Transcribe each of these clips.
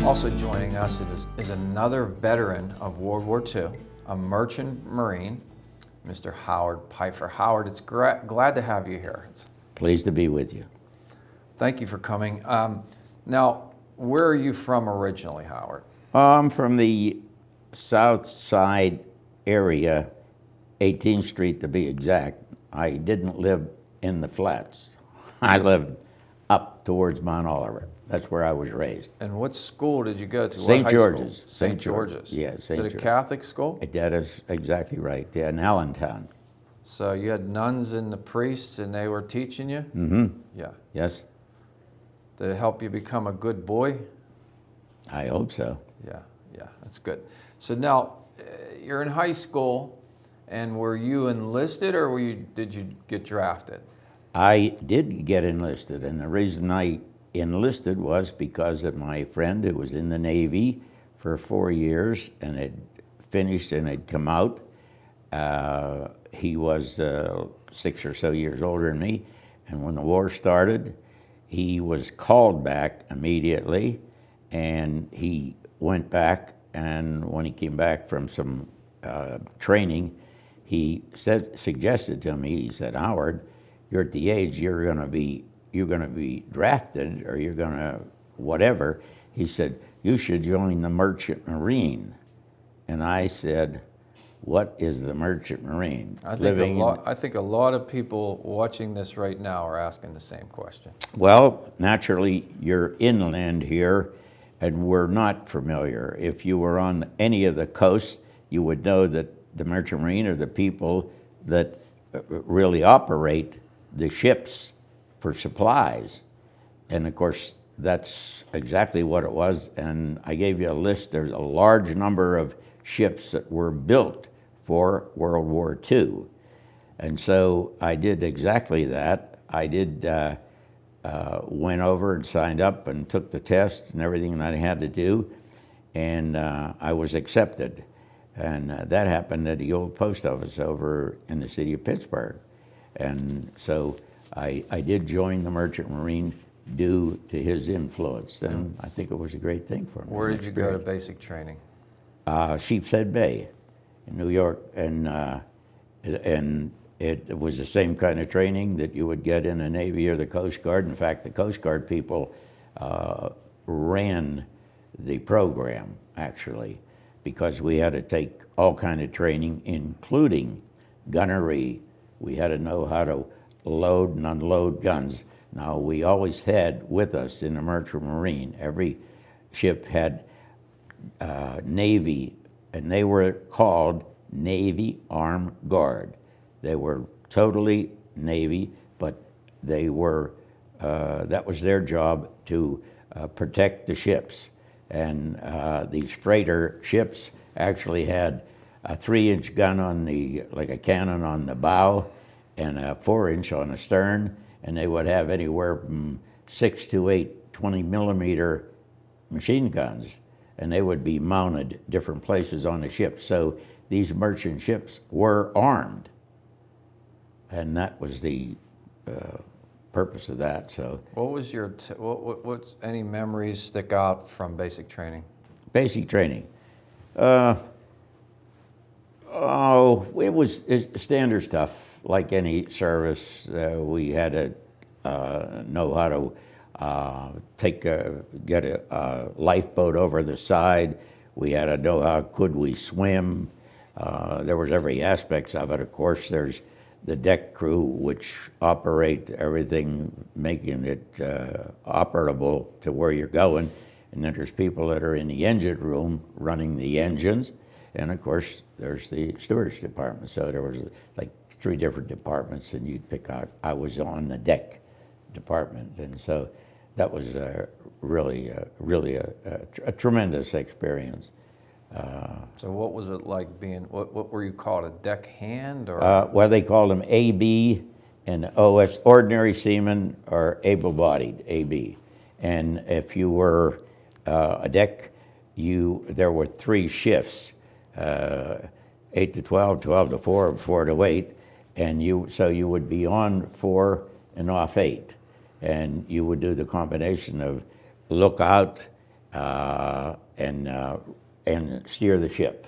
Also joining us is another veteran of World War II, a merchant Marine, Mr. Howard Pfeifer. Howard, it's glad to have you here. Pleased to be with you. Thank you for coming. Now, where are you from originally, Howard? I'm from the South Side area, 18th Street to be exact. I didn't live in the flats. I lived up towards Mount Oliver. That's where I was raised. And what school did you go to? St. George's. St. George's. Yeah, St. Is it a Catholic school? That is exactly right. Yeah, in Allentown. So you had nuns and the priests, and they were teaching you? Mm-hmm. Yeah. Yes. Did it help you become a good boy? I hope so. Yeah, that's good. So now, you're in high school, and were you enlisted, or did you get drafted? I did get enlisted, and the reason I enlisted was because of my friend who was in the Navy for 4 years and had finished and had come out. He was 6 or so years older than me, and when the war started, he was called back immediately, and he went back, and when he came back from some training, he suggested to me, he said, "Howard, you're at the age you're going to be drafted, or you're going to whatever." He said, "You should join the Merchant Marine." And I said, "What is the Merchant Marine?" I think a lot of people watching this right now are asking the same question. Well, naturally, you're inland here, and we're not familiar. If you were on any of the coasts, you would know that the Merchant Marine are the people that really operate the ships for supplies. And of course, that's exactly what it was. And I gave you a list. There's a large number of ships that were built for World War II. And so I did exactly that. I went over and signed up and took the tests and everything that I had to do. And I was accepted. And that happened at the old post office over in the city of Pittsburgh. And so I did join the Merchant Marine due to his influence, and I think it was a great thing for me. Where did you go to basic training? Sheepshead Bay in New York, and it was the same kind of training that you would get in the Navy or the Coast Guard. In fact, the Coast Guard people ran the program, actually, because we had to take all kind of training, including gunnery. We had to know how to load and unload guns. Now, we always had with us in the Merchant Marine, every ship had Navy, and they were called Navy Armed Guard. They were totally Navy, but they were, that was their job to protect the ships. And these freighter ships actually had a 3-inch gun on like a cannon on the bow, and a 4-inch on the stern, and they would have anywhere from 6 to 8 20-millimeter machine guns, and they would be mounted different places on the ship. So these merchant ships were armed, and that was the purpose of that. So, what was your what's any memories stick out from basic training? Basic training. It was standard stuff. Like any service, we had to know how to get a lifeboat over the side. We had to know how could we swim. There was every aspect of it. Of course, there's the deck crew, which operate everything, making it operable to where you're going. And then there's people that are in the engine room running the engines. And of course, there's the stewardess department. So there was like 3 different departments, and you'd pick out. I was on the deck department, and so that was really a tremendous experience. So what was it like being? What were you called? A deck hand, or? Well, they called them AB and OS, ordinary seaman or able-bodied AB. And if you were a deck, there were 3 shifts. 8 to 12, 12 to 4, 4 to 8, and so you would be on 4 and off 8, and you would do the combination of lookout, and steer the ship.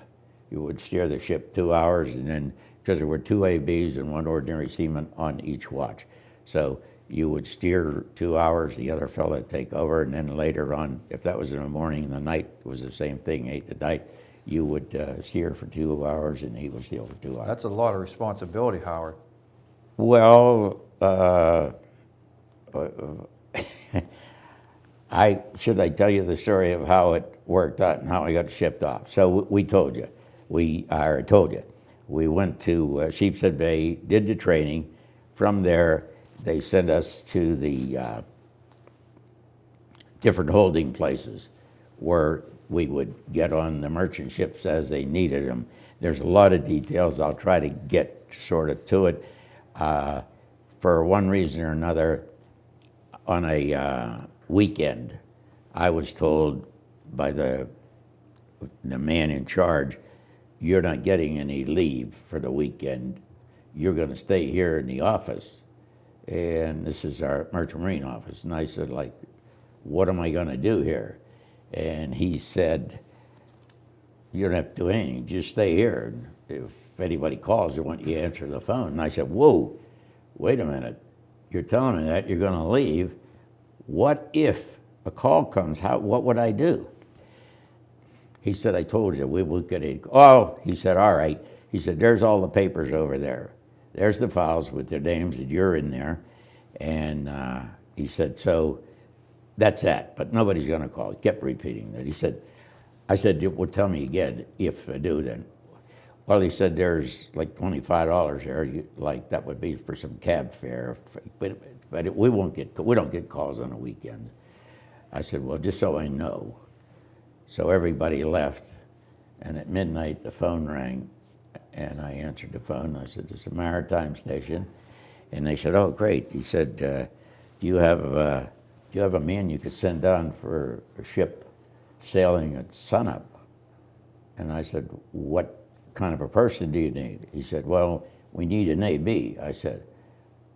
You would steer the ship 2 hours, and then because there were 2 ABs and 1 ordinary seaman on each watch, so you would steer 2 hours, the other fellow would take over, and then later on, if that was in the morning, in the night it was the same thing, 8 at night, you would steer for 2 hours, and he would steer for 2 hours. That's a lot of responsibility, Howard. Well, should I tell you the story of how it worked out and how I got shipped off? So we told you. I told you. We went to Sheepshead Bay, did the training. From there, they sent us to the different holding places where we would get on the merchant ships as they needed them. There's a lot of details. I'll try to get sort of to it. For one reason or another, on a weekend, I was told by the man in charge, you're not getting any leave for the weekend. You're going to stay here in the office. And this is our Merchant Marine office. And I said, like, what am I going to do here? And he said, you don't have to do anything, just stay here. If anybody calls, I want you to answer the phone. And I said, whoa, wait a minute. You're telling me that you're going to leave. What if a call comes? What would I do? He said, I told you, we will get it. Oh, he said, all right. He said, there's all the papers over there. There's the files with their names that you're in there. And he said, so that's that, but nobody's going to call. He kept repeating that. He said, I said, well, tell me again, if I do then. Well, he said, there's like $25 there, like that would be for some cab fare, but we don't get calls on a weekend. I said, well, just so I know. So everybody left, and at midnight the phone rang, and I answered the phone. I said, it's a maritime station, and they said, oh, great. He said, do you have a man you could send down for a ship sailing at sunup? And I said, what kind of a person do you need? He said, well, we need an AB. I said,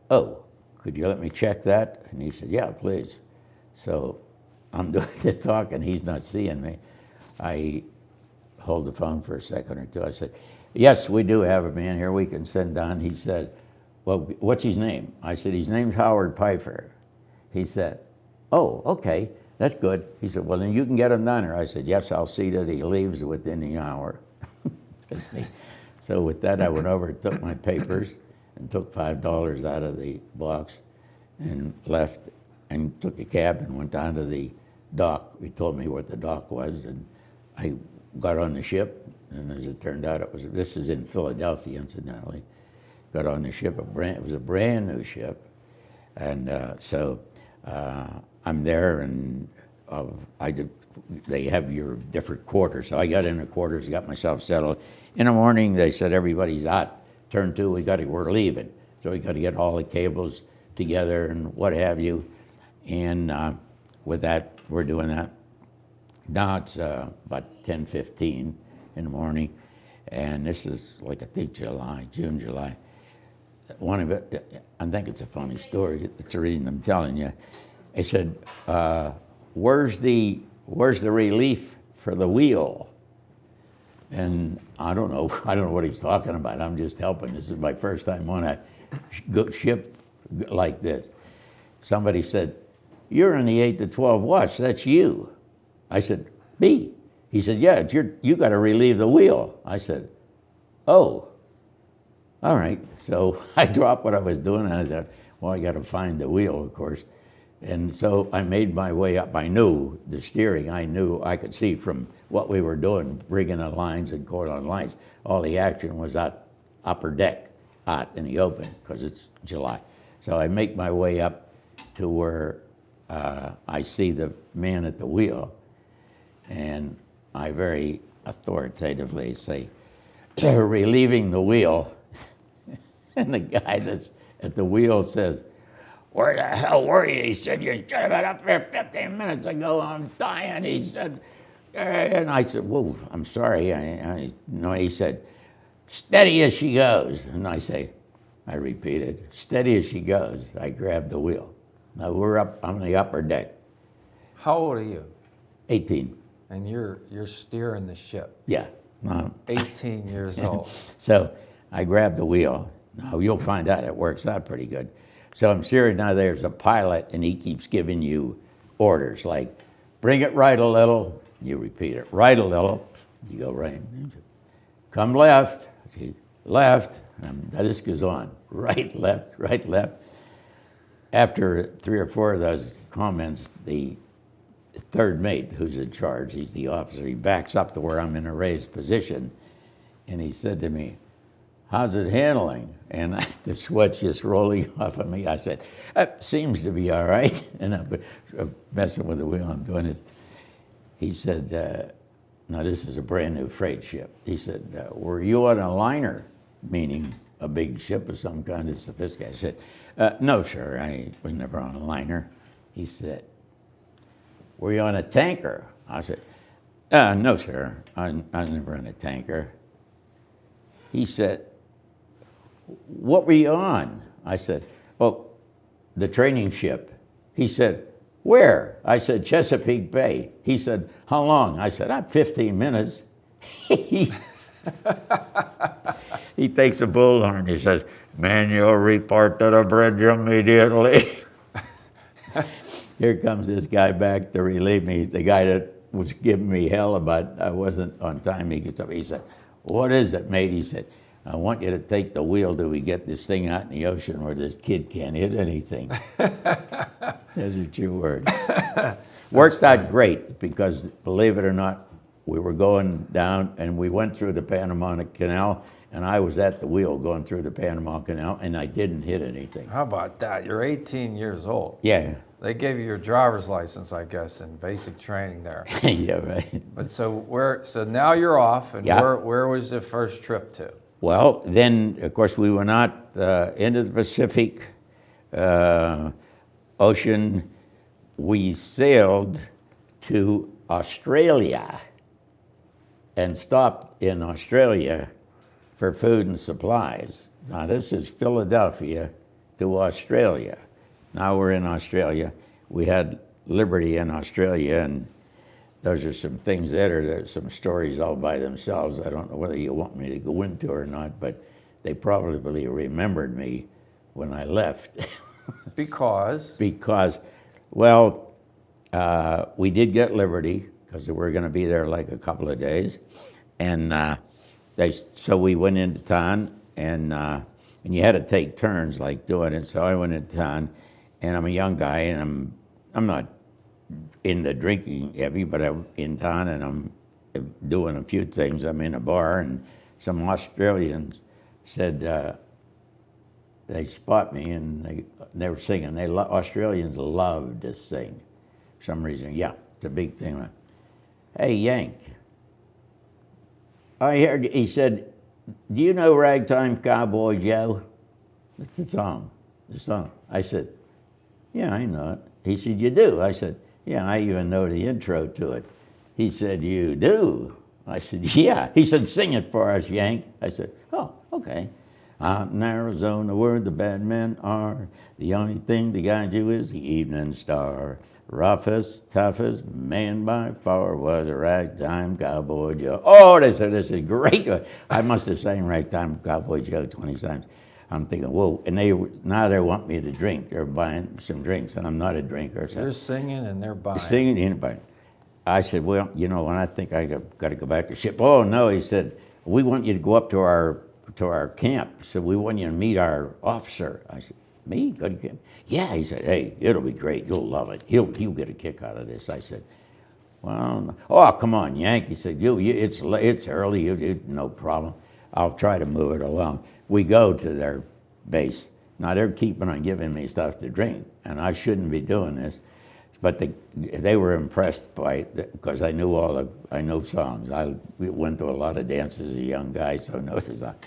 oh, could you let me check that? And he said, yeah, please. So I'm doing this talk and he's not seeing me. I hold the phone for a second or two. I said, yes, we do have a man here we can send down. He said, well, what's his name? I said, his name's Howard Pfeifer. He said, oh, okay, that's good. He said, well, then you can get him down here. I said, yes, I'll see that he leaves within the hour. So with that, I went over and took my papers and took $5 out of the box and left and took a cab and went down to the dock. He told me what the dock was, and I got on the ship, and as it turned out, this is in Philadelphia, incidentally. Got on the ship, it was a brand new ship, and so I'm there, and they have your different quarters. So I got in the quarters, got myself settled. In the morning, they said, everybody's out. Turn 2, we're leaving. So we got to get all the cables together and what have you. And with that, we're doing that. Now it's about 10:15 in the morning. And this is like, I think June, July. One of it, I think it's a funny story. It's the reason I'm telling you. I said, where's the relief for the wheel? And I don't know what he's talking about. I'm just helping. This is my first time on a ship like this. Somebody said, you're in the 8 to 12 watch, that's you. I said, me? He said, yeah, you got to relieve the wheel. I said, oh, all right. So I dropped what I was doing, and I thought, well, I got to find the wheel, of course. And so I made my way up. I knew the steering. I knew I could see from what we were doing, rigging the lines and going on lines. All the action was out upper deck, out in the open, because it's July. So I make my way up to where I see the man at the wheel, and I very authoritatively say, relieving the wheel. And the guy that's at the wheel says, where the hell were you? He said, you should have been up there 15 minutes ago. I'm dying. He said, and I said, whoa, I'm sorry. No, he said, steady as she goes. And I repeated, steady as she goes. I grabbed the wheel. Now we're up on the upper deck. How old are you? 18. And you're steering the ship. Yeah. 18 years old. So I grabbed the wheel. Now you'll find out it works out pretty good. So I'm steering. Now there's a pilot, and he keeps giving you orders like, bring it right a little. You repeat it. Right a little. You go right. Come left. See, left. Now this goes on. Right, left, right, left. After 3 or 4 of those comments, the third mate, who's in charge, he's the officer, he backs up to where I'm in a raised position, and he said to me, how's it handling? And the sweat's just rolling off of me. I said, seems to be all right. And I'm messing with the wheel, I'm doing this. He said, now this is a brand new freight ship. He said, were you on a liner? Meaning a big ship of some kind of sophisticated. I said, no, sir, I was never on a liner. He said, were you on a tanker? I said, no, sir, I was never on a tanker. He said, what were you on? I said, well, the training ship. He said, where? I said, Chesapeake Bay. He said, how long? I said, 15 minutes. He takes a bullhorn. He says, manual report to the bridge immediately. Here comes this guy back to relieve me. The guy that was giving me hell about I wasn't on time. He gets up. He said, what is it, mate? He said, I want you to take the wheel till we get this thing out in the ocean where this kid can't hit anything. Those are true words. Worked out great because, believe it or not, we were going down and we went through the Panama Canal, and I was at the wheel going through the Panama Canal, and I didn't hit anything. How about that? You're 18 years old. Yeah. They gave you your driver's license, I guess, in basic training there. Yeah, right. But so now you're off, and Yeah. where was the first trip to? Well, then, of course, we went out into the Pacific Ocean. We sailed to Australia and stopped in Australia for food and supplies. Now, this is Philadelphia to Australia. Now we're in Australia. We had Liberty in Australia, and those are some things there's some stories all by themselves. I don't know whether you want me to go into or not, but they probably remembered me when I left. Because? Because, well, we did get Liberty, because we were going to be there like a couple of days. And so we went into town, and you had to take turns like doing it. So I went into town, and I'm a young guy, and I'm not into drinking heavy, but I'm in town, and I'm doing a few things. I'm in a bar, and some Australians said they spot me, and they were singing. Australians love to sing for some reason. Yeah, it's a big thing. Hey, Yank. I heard, he said, do you know Ragtime Cowboy Joe? That's the song. I said, yeah, I know it. He said, you do? I said, yeah, I even know the intro to it. He said, you do? I said, yeah. He said, sing it for us, Yank. I said, oh, okay. Out in Arizona where the bad men are, the only thing to guide you is the evening star. Roughest, toughest man by far was a Ragtime Cowboy Joe. Oh, they said, this is great. I must have sang Ragtime Cowboy Joe 20 times. I'm thinking, whoa, and now they want me to drink. They're buying some drinks, and I'm not a drinker. So You're singing and they're buying. singing, anybody. I said, well, you know, when I think I got to go back to ship. Oh, no, he said, we want you to go up to our camp. So we want you to meet our officer. I said, me? Go to camp? Yeah, he said, hey, it'll be great. You'll love it. He'll get a kick out of this. I said, well, oh, come on, Yank. He said, it's early. No problem. I'll try to move it along. We go to their base. Now, they're keeping on giving me stuff to drink, and I shouldn't be doing this. But they were impressed by it because I know songs. I went to a lot of dances as a young guy, so I noticed that.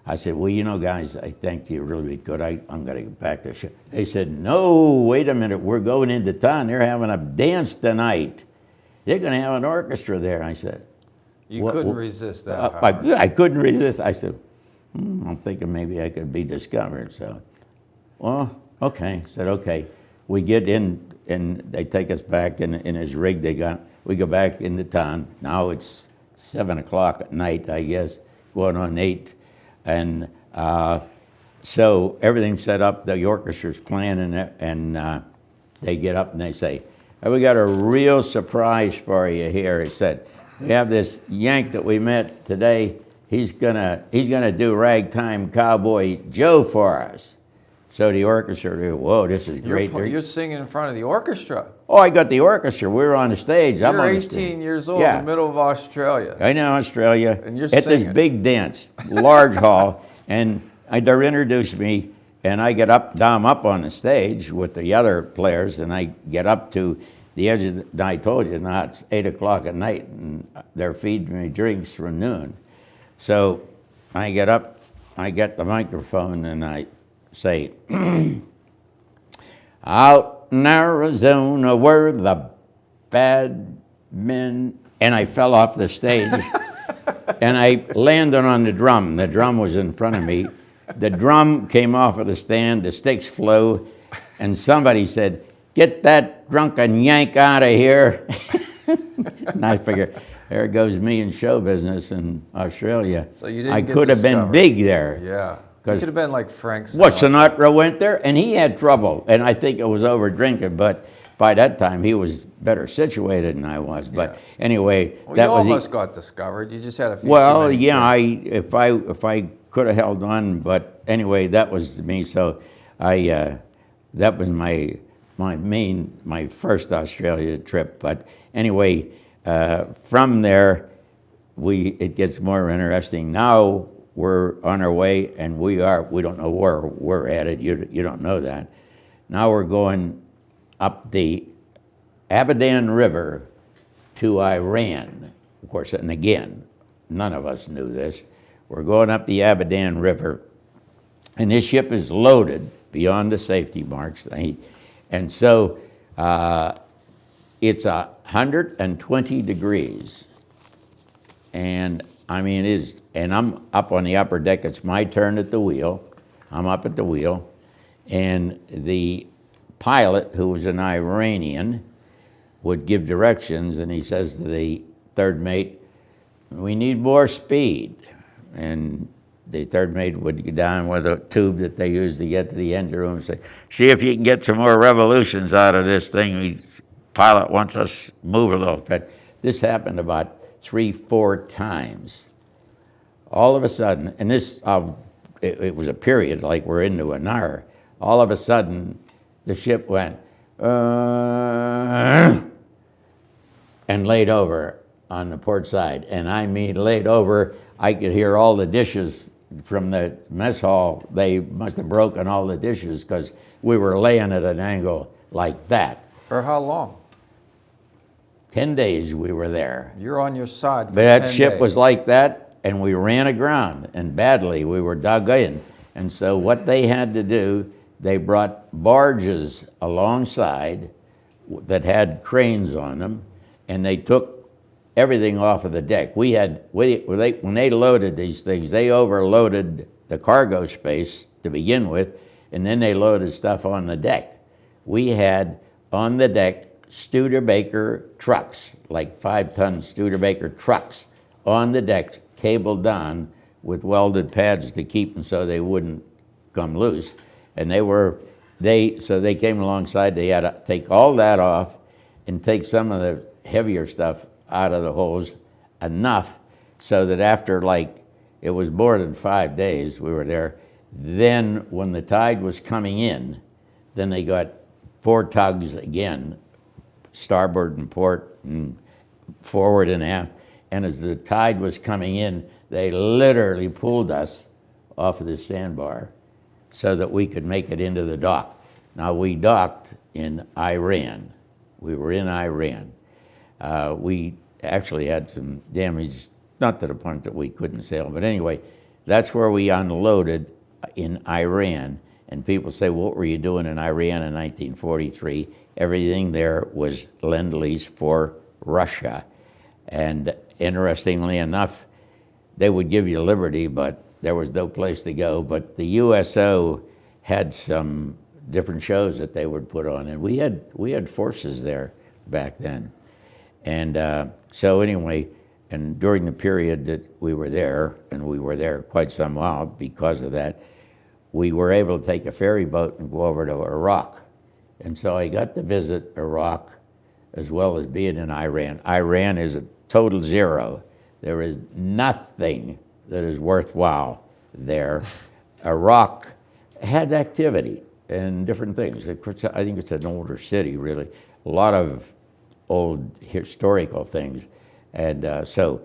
I said, well, you know, guys, I think you're really good. I'm going to get back to ship. They said, no, wait a minute. We're going into town. They're having a dance tonight. They're going to have an orchestra there. I said, You couldn't resist that. I couldn't resist. I said, I'm thinking maybe I could be discovered. So, well, okay. I said, okay. We get in, and they take us back in his rig. we go back into town. Now it's 7 o'clock at night, I guess, going on 8. And so everything's set up, the orchestra's playing, and they get up and they say, "Hey, we got a real surprise for you here." He said, "We have this Yank that we met today. He's gonna do Ragtime Cowboy Joe for us." So the orchestra, whoa, this is great. You're singing in front of the orchestra. Oh, I got the orchestra. We're on the stage. You're I'm on 18 the stage. years old, Yeah. in the middle of Australia. I know, Australia. And you're at this singing. big dance, large hall, and they're introduced me, and I get up, I'm up on the stage with the other players, and I get up to the edge of and I told you, now it's 8 o'clock at night, and they're feeding me drinks from noon. So I get up, I get the microphone, and I say, "Out in Arizona where the bad men," and I fell off the stage, and I landed on the drum. The drum was in front of me. The drum came off of the stand, the sticks flew, and somebody said, "Get that drunken Yank out of here." And I figure, there goes me in show business in Australia. So you didn't I get could have been discovered. big there. Yeah. You could have been like Frank Sinatra. Well, Sinatra went there, and he had trouble, and I think it was over drinking, but by that time he was better situated than I was. But Yeah. anyway, Well, that you was almost got discovered. You just had a few too well, many yeah. drinks. If I could have held on, but anyway, that was me. So that was my first Australia trip. But anyway, from there, it gets more interesting. Now we're on our way, and we don't know where we're headed. You don't know that. Now we're going up the Abadan River to Iran, of course, and again, none of us knew this. We're going up the Abadan River, and this ship is loaded beyond the safety marks. And so it's 120 degrees. And I mean, and I'm up on the upper deck. It's my turn at the wheel. I'm up at the wheel. And the pilot, who was an Iranian, would give directions, and he says to the third mate, "We need more speed." And the third mate would get down with a tube that they use to get to the engine room and say, "See if you can get some more revolutions out of this thing. The pilot wants us to move a little bit." This happened about 3-4 times. All of a sudden, and this, it was a period like we're into an hour. All of a sudden, the ship went, and laid over on the port side. And I mean laid over, I could hear all the dishes from the mess hall. They must have broken all the dishes because we were laying at an angle like that. For how long? 10 days we were there. You're on your side for That 10 ship days. was like that, and we ran aground, and badly. We were dug in. And so what they had to do, they brought barges alongside that had cranes on them, and they took everything off of the deck. When they loaded these things, they overloaded the cargo space to begin with, and then they loaded stuff on the deck. We had on the deck Studebaker trucks, like 5-ton Studebaker trucks on the deck, cabled down with welded pads to keep them so they wouldn't come loose. And so they came alongside. They had to take all that off and take some of the heavier stuff out of the hose, enough so that after, like, it was more than 5 days we were there. Then when the tide was coming in, then they got 4 tugs again, starboard and port and forward and aft. And as the tide was coming in, they literally pulled us off of the sandbar so that we could make it into the dock. Now, we docked in Iran. We were in Iran. We actually had some damage, not to the point that we couldn't sail, but anyway, that's where we unloaded in Iran. And people say, "What were you doing in Iran in 1943? Everything there was Lend-Lease for Russia. And interestingly enough, they would give you liberty, but there was no place to go. But the USO had some different shows that they would put on, and we had forces there back then. And so anyway, and during the period that we were there, and we were there quite some while because of that, we were able to take a ferry boat and go over to Iraq. And so I got to visit Iraq as well as being in Iran. Iran is a total zero. There is nothing that is worthwhile there. Iraq had activity and different things. Of course, I think it's an older city, really. A lot of old historical things. And so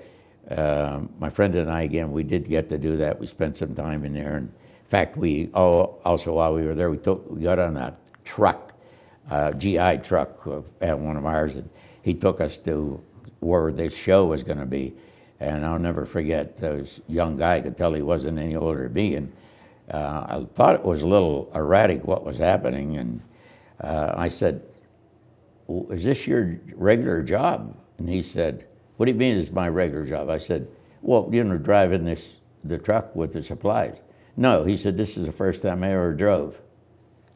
my friend and I, again, we did get to do that. We spent some time in there. And in fact, also while we were there, we got on a truck, GI truck at one of ours, and he took us to where this show was going to be. And I'll never forget, this young guy, could tell he wasn't any older than me, and I thought it was a little erratic what was happening, and I said, is this your regular job? And he said, what do you mean it's my regular job? I said, well, driving the truck with the supplies. No, he said, this is the first time I ever drove.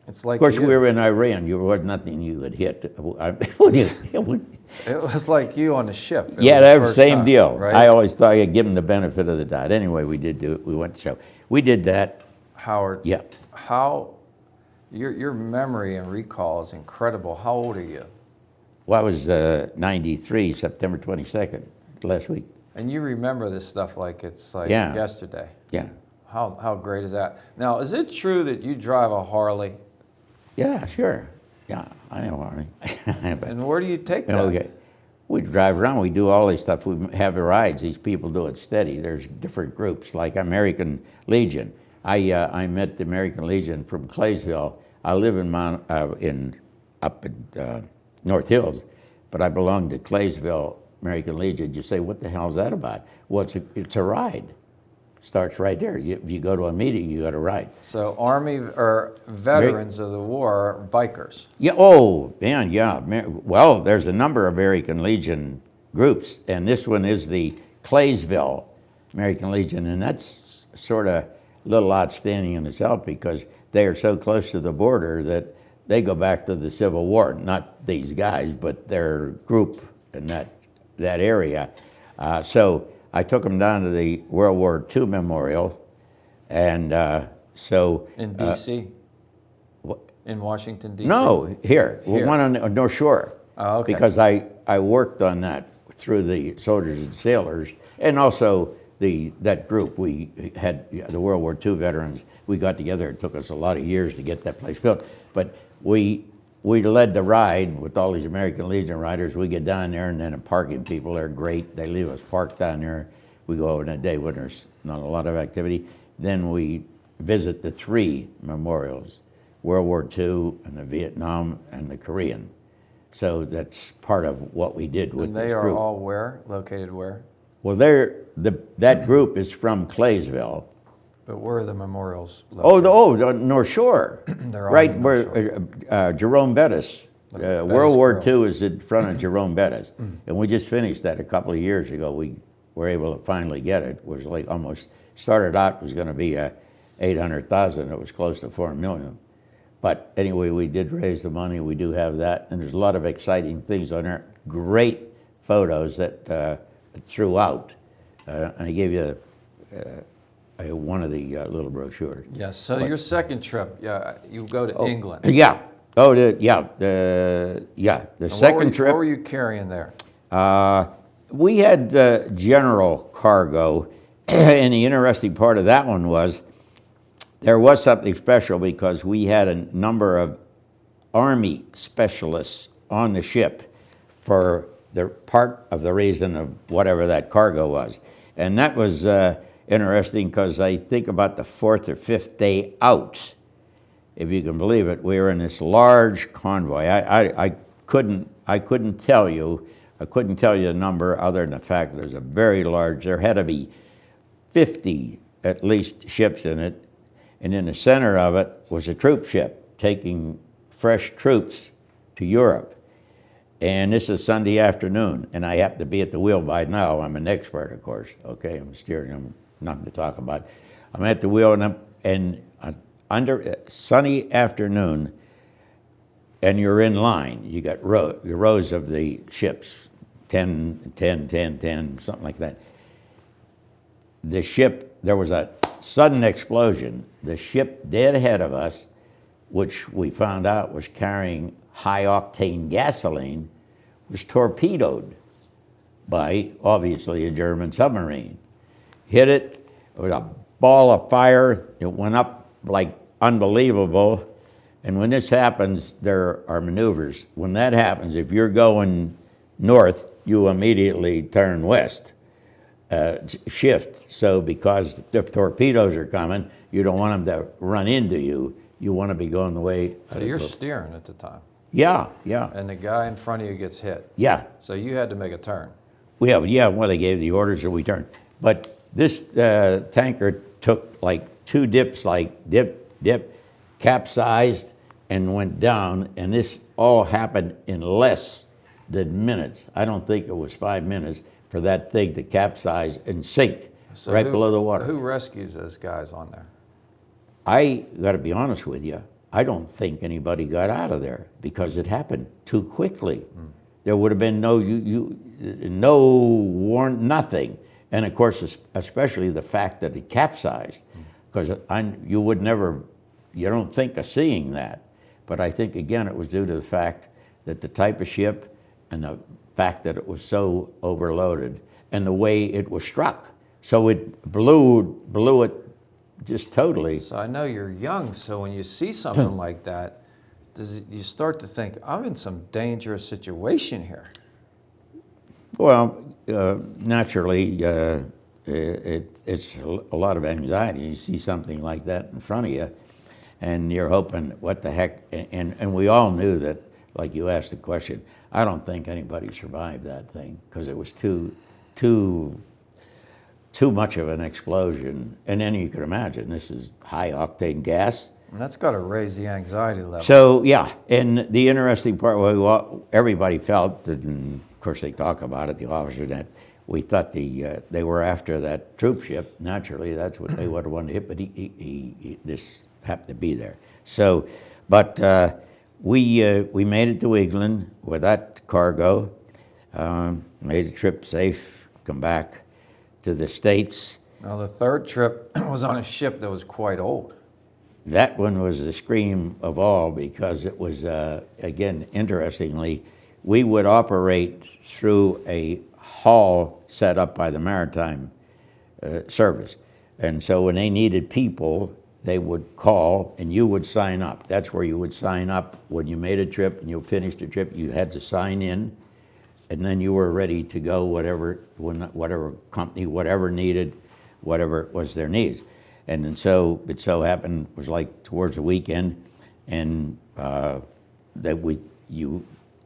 It's like, of course, we were in Iran. There was nothing you could hit. it was like you on the ship. Yeah, that was the same deal. Right? I always thought I'd give him the benefit of the doubt. Anyway, we did do it. We went to show. We did that. Howard, Yeah. how, your memory and recall is incredible. How old are you? Well, I was 93, September 22nd, last week. And you remember this stuff like it's like Yeah. yesterday. Yeah. How great is that? Now, is it true that you drive a Harley? Yeah, sure. Yeah, I know, Arnie. And where do you take that? Okay. We drive around, we do all this stuff. We have rides. These people do it steady. There's different groups, like American Legion. I met the American Legion from Claysville. I live up in North Hills, but I belong to Claysville American Legion. You say, what the hell is that about? Well, it's a ride. Starts right there. If you go to a meeting, you got a ride. So Army or veterans of the war are bikers. Yeah. Oh, man. Yeah. Well, there's a number of American Legion groups, and this one is the Claysville American Legion, and that's sort of a little outstanding in itself because they are so close to the border that they go back to the Civil War. Not these guys, but their group in that area. So I took them down to the World War II Memorial, and so In D.C.? In Washington, D.C.? No, here. One on North Shore. Oh, okay. Because I worked on that through the Soldiers and Sailors, and also that group. We had the World War II veterans. We got together. It took us a lot of years to get that place built, but we led the ride with all these American Legion riders. We get down there, and then the parking people, they're great. They leave us parked down there. We go over that day when there's not a lot of activity. Then we visit the three memorials, World War II and the Vietnam and the Korean. So that's part of what we did with this group. And they are all where? Located where? Well, that group is from Claysville. But where are the memorials located? The North Shore. They're all right in where North Jerome Bettis. Bettis World War Grill. II is in front of Jerome Bettis. And we just finished that a couple of years ago. We were able to finally get it. It was like almost, started out, it was going to be 800,000. It was close to 4 million. But anyway, we did raise the money. We do have that. And there's a lot of exciting things on there. Great photos that throughout. And I gave you one of the little brochures. Yes. So your second trip, you go to England. Yeah. Oh, the second trip. What were you carrying there? We had general cargo, and the interesting part of that one was there was something special because we had a number of Army specialists on the ship for the part of the reason of whatever that cargo was. And that was interesting because I think about the fourth or fifth day out, if you can believe it, we were in this large convoy. I couldn't tell you the number other than the fact that it was a very large, there had to be 50 at least ships in it, and in the center of it was a troop ship taking fresh troops to Europe. And this is Sunday afternoon, and I happen to be at the wheel by now. I'm an expert, of course. Okay, I'm steering. I'm nothing to talk about. I'm at the wheel, and under sunny afternoon, and you're in line. You got rows of the ships 10, 10, 10, 10, something like that. The ship, there was a sudden explosion. The ship dead ahead of us, which we found out was carrying high-octane gasoline, was torpedoed by, obviously, a German submarine. Hit it, it was a ball of fire, it went up like unbelievable. And when this happens, there are maneuvers. When that happens, if you're going north, you immediately turn west, shift. So because if torpedoes are coming, you don't want them to run into you. You want to be going the way. So you're steering at the time. Yeah, yeah. And the guy in front of you gets hit. Yeah. So you had to make a turn. Well, they gave the orders and we turned. But this tanker took like 2 dips, like dip, dip, capsized, and went down. And this all happened in less than minutes. I don't think it was 5 minutes for that thing to capsize and sink right below the water. Who rescues those guys on there? I got to be honest with you, I don't think anybody got out of there because it happened too quickly. There would have been no nothing. And of course, especially the fact that it capsized, because you don't think of seeing that. But I think, again, it was due to the fact that the type of ship and the fact that it was so overloaded and the way it was struck. So it blew it just totally. So I know you're young, so when you see something like that, you start to think, I'm in some dangerous situation here. Well, naturally, it's a lot of anxiety. You see something like that in front of you, and you're hoping, what the heck? And we all knew that, like you asked the question, I don't think anybody survived that thing because it was too much of an explosion. And then you could imagine, this is high-octane gas. And that's got to raise the anxiety level. So, yeah, and the interesting part, everybody felt, and of course they talk about it, the officer, that we thought they were after that troop ship. Naturally, that's what they would have wanted to hit, but this happened to be there. So, but we made it to England with that cargo, made the trip safe, come back to the States. Now, the third trip was on a ship that was quite old. That one was the scream of all because it was, again, interestingly, we would operate through a hall set up by the Maritime Service. And so when they needed people, they would call and you would sign up. That's where you would sign up when you made a trip and you finished a trip. You had to sign in, and then you were ready to go whatever company, whatever needed, whatever was their needs. And then so it so happened, it was like towards the weekend, and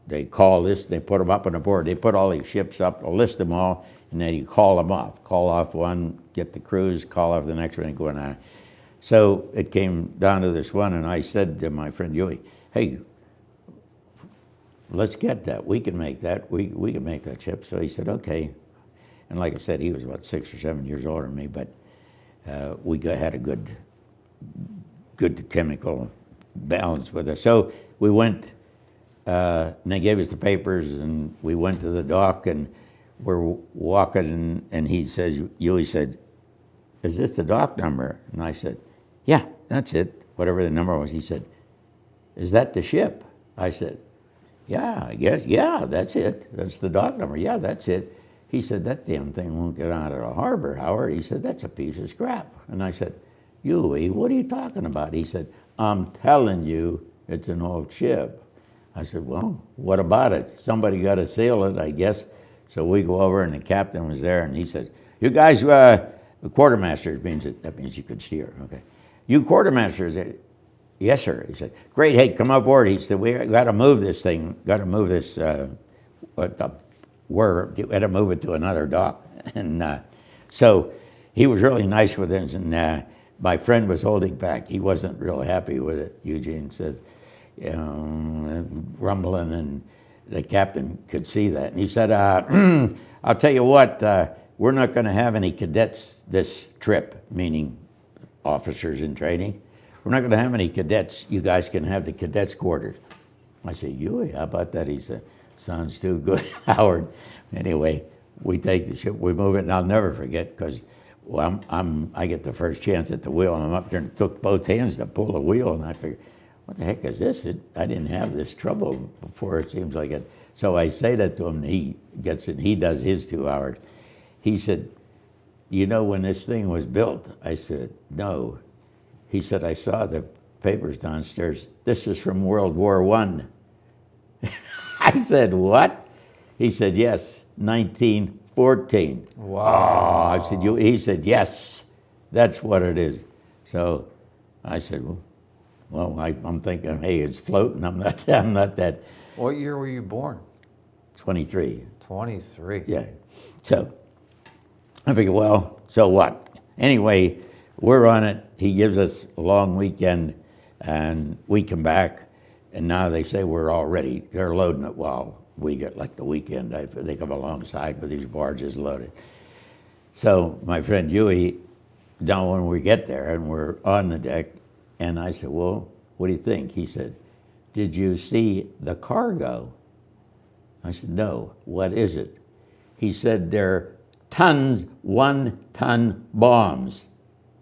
they call this, they put them up on the board. They put all these ships up, list them all, and then you call them off. Call off one, get the crews, call off the next one, and go on. So it came down to this one, and I said to my friend Huey, hey, let's get that. We can make that. We can make that ship. So he said, okay. And like I said, he was about 6 or 7 years older than me, but we had a good chemical balance with us. So we went, and they gave us the papers, and we went to the dock, and we're walking, and he says, Huey said, is this the dock number? And I said, yeah, that's it, whatever the number was. He said, is that the ship? I said, yeah, I guess, yeah, that's it. That's the dock number. Yeah, that's it. He said, that damn thing won't get out of the harbor, Howard. He said, that's a piece of scrap. And I said, Huey, what are you talking about? He said, I'm telling you, it's an old ship. I said, well, what about it? Somebody got to sail it, I guess. So we go over, and the captain was there, and he said, you guys, the quartermaster, that means you could steer, okay. You quartermasters, yes, sir. He said, great, hey, come aboard. He said, we got to move this thing, we had to move it to another dock. And so he was really nice with us, and my friend was holding back. He wasn't real happy with it. Eugene says, rumbling, and the captain could see that. And he said, I'll tell you what, we're not going to have any cadets this trip, meaning officers in training. We're not going to have any cadets. You guys can have the cadets' quarters. I said, Huey, how about that? He said, sounds too good, Howard. Anyway, we take the ship, we move it, and I'll never forget because I get the first chance at the wheel, and I'm up there and took both hands to pull the wheel, and I figured, what the heck is this? I didn't have this trouble before, it seems like it. So I say that to him, and he gets it, he does his 2 hours. He said, you know when this thing was built? I said, no. He said, I saw the papers downstairs. This is from World War I. I said, what? He said, yes, 1914. Wow. Oh, I said, he said, yes, that's what it is. So I said, well, I'm thinking, hey, it's floating. I'm not that. What year were you born? 23. 23. Yeah. So I figured, well, so what? Anyway, we're on it. He gives us a long weekend, and we come back, and now they say we're all ready. They're loading it while we get like the weekend. They come alongside with these barges loaded. So my friend Huey, down when we get there, and we're on the deck, and I said, well, what do you think? He said, did you see the cargo? I said, no. What is it? He said, they're tons, 1-ton bombs.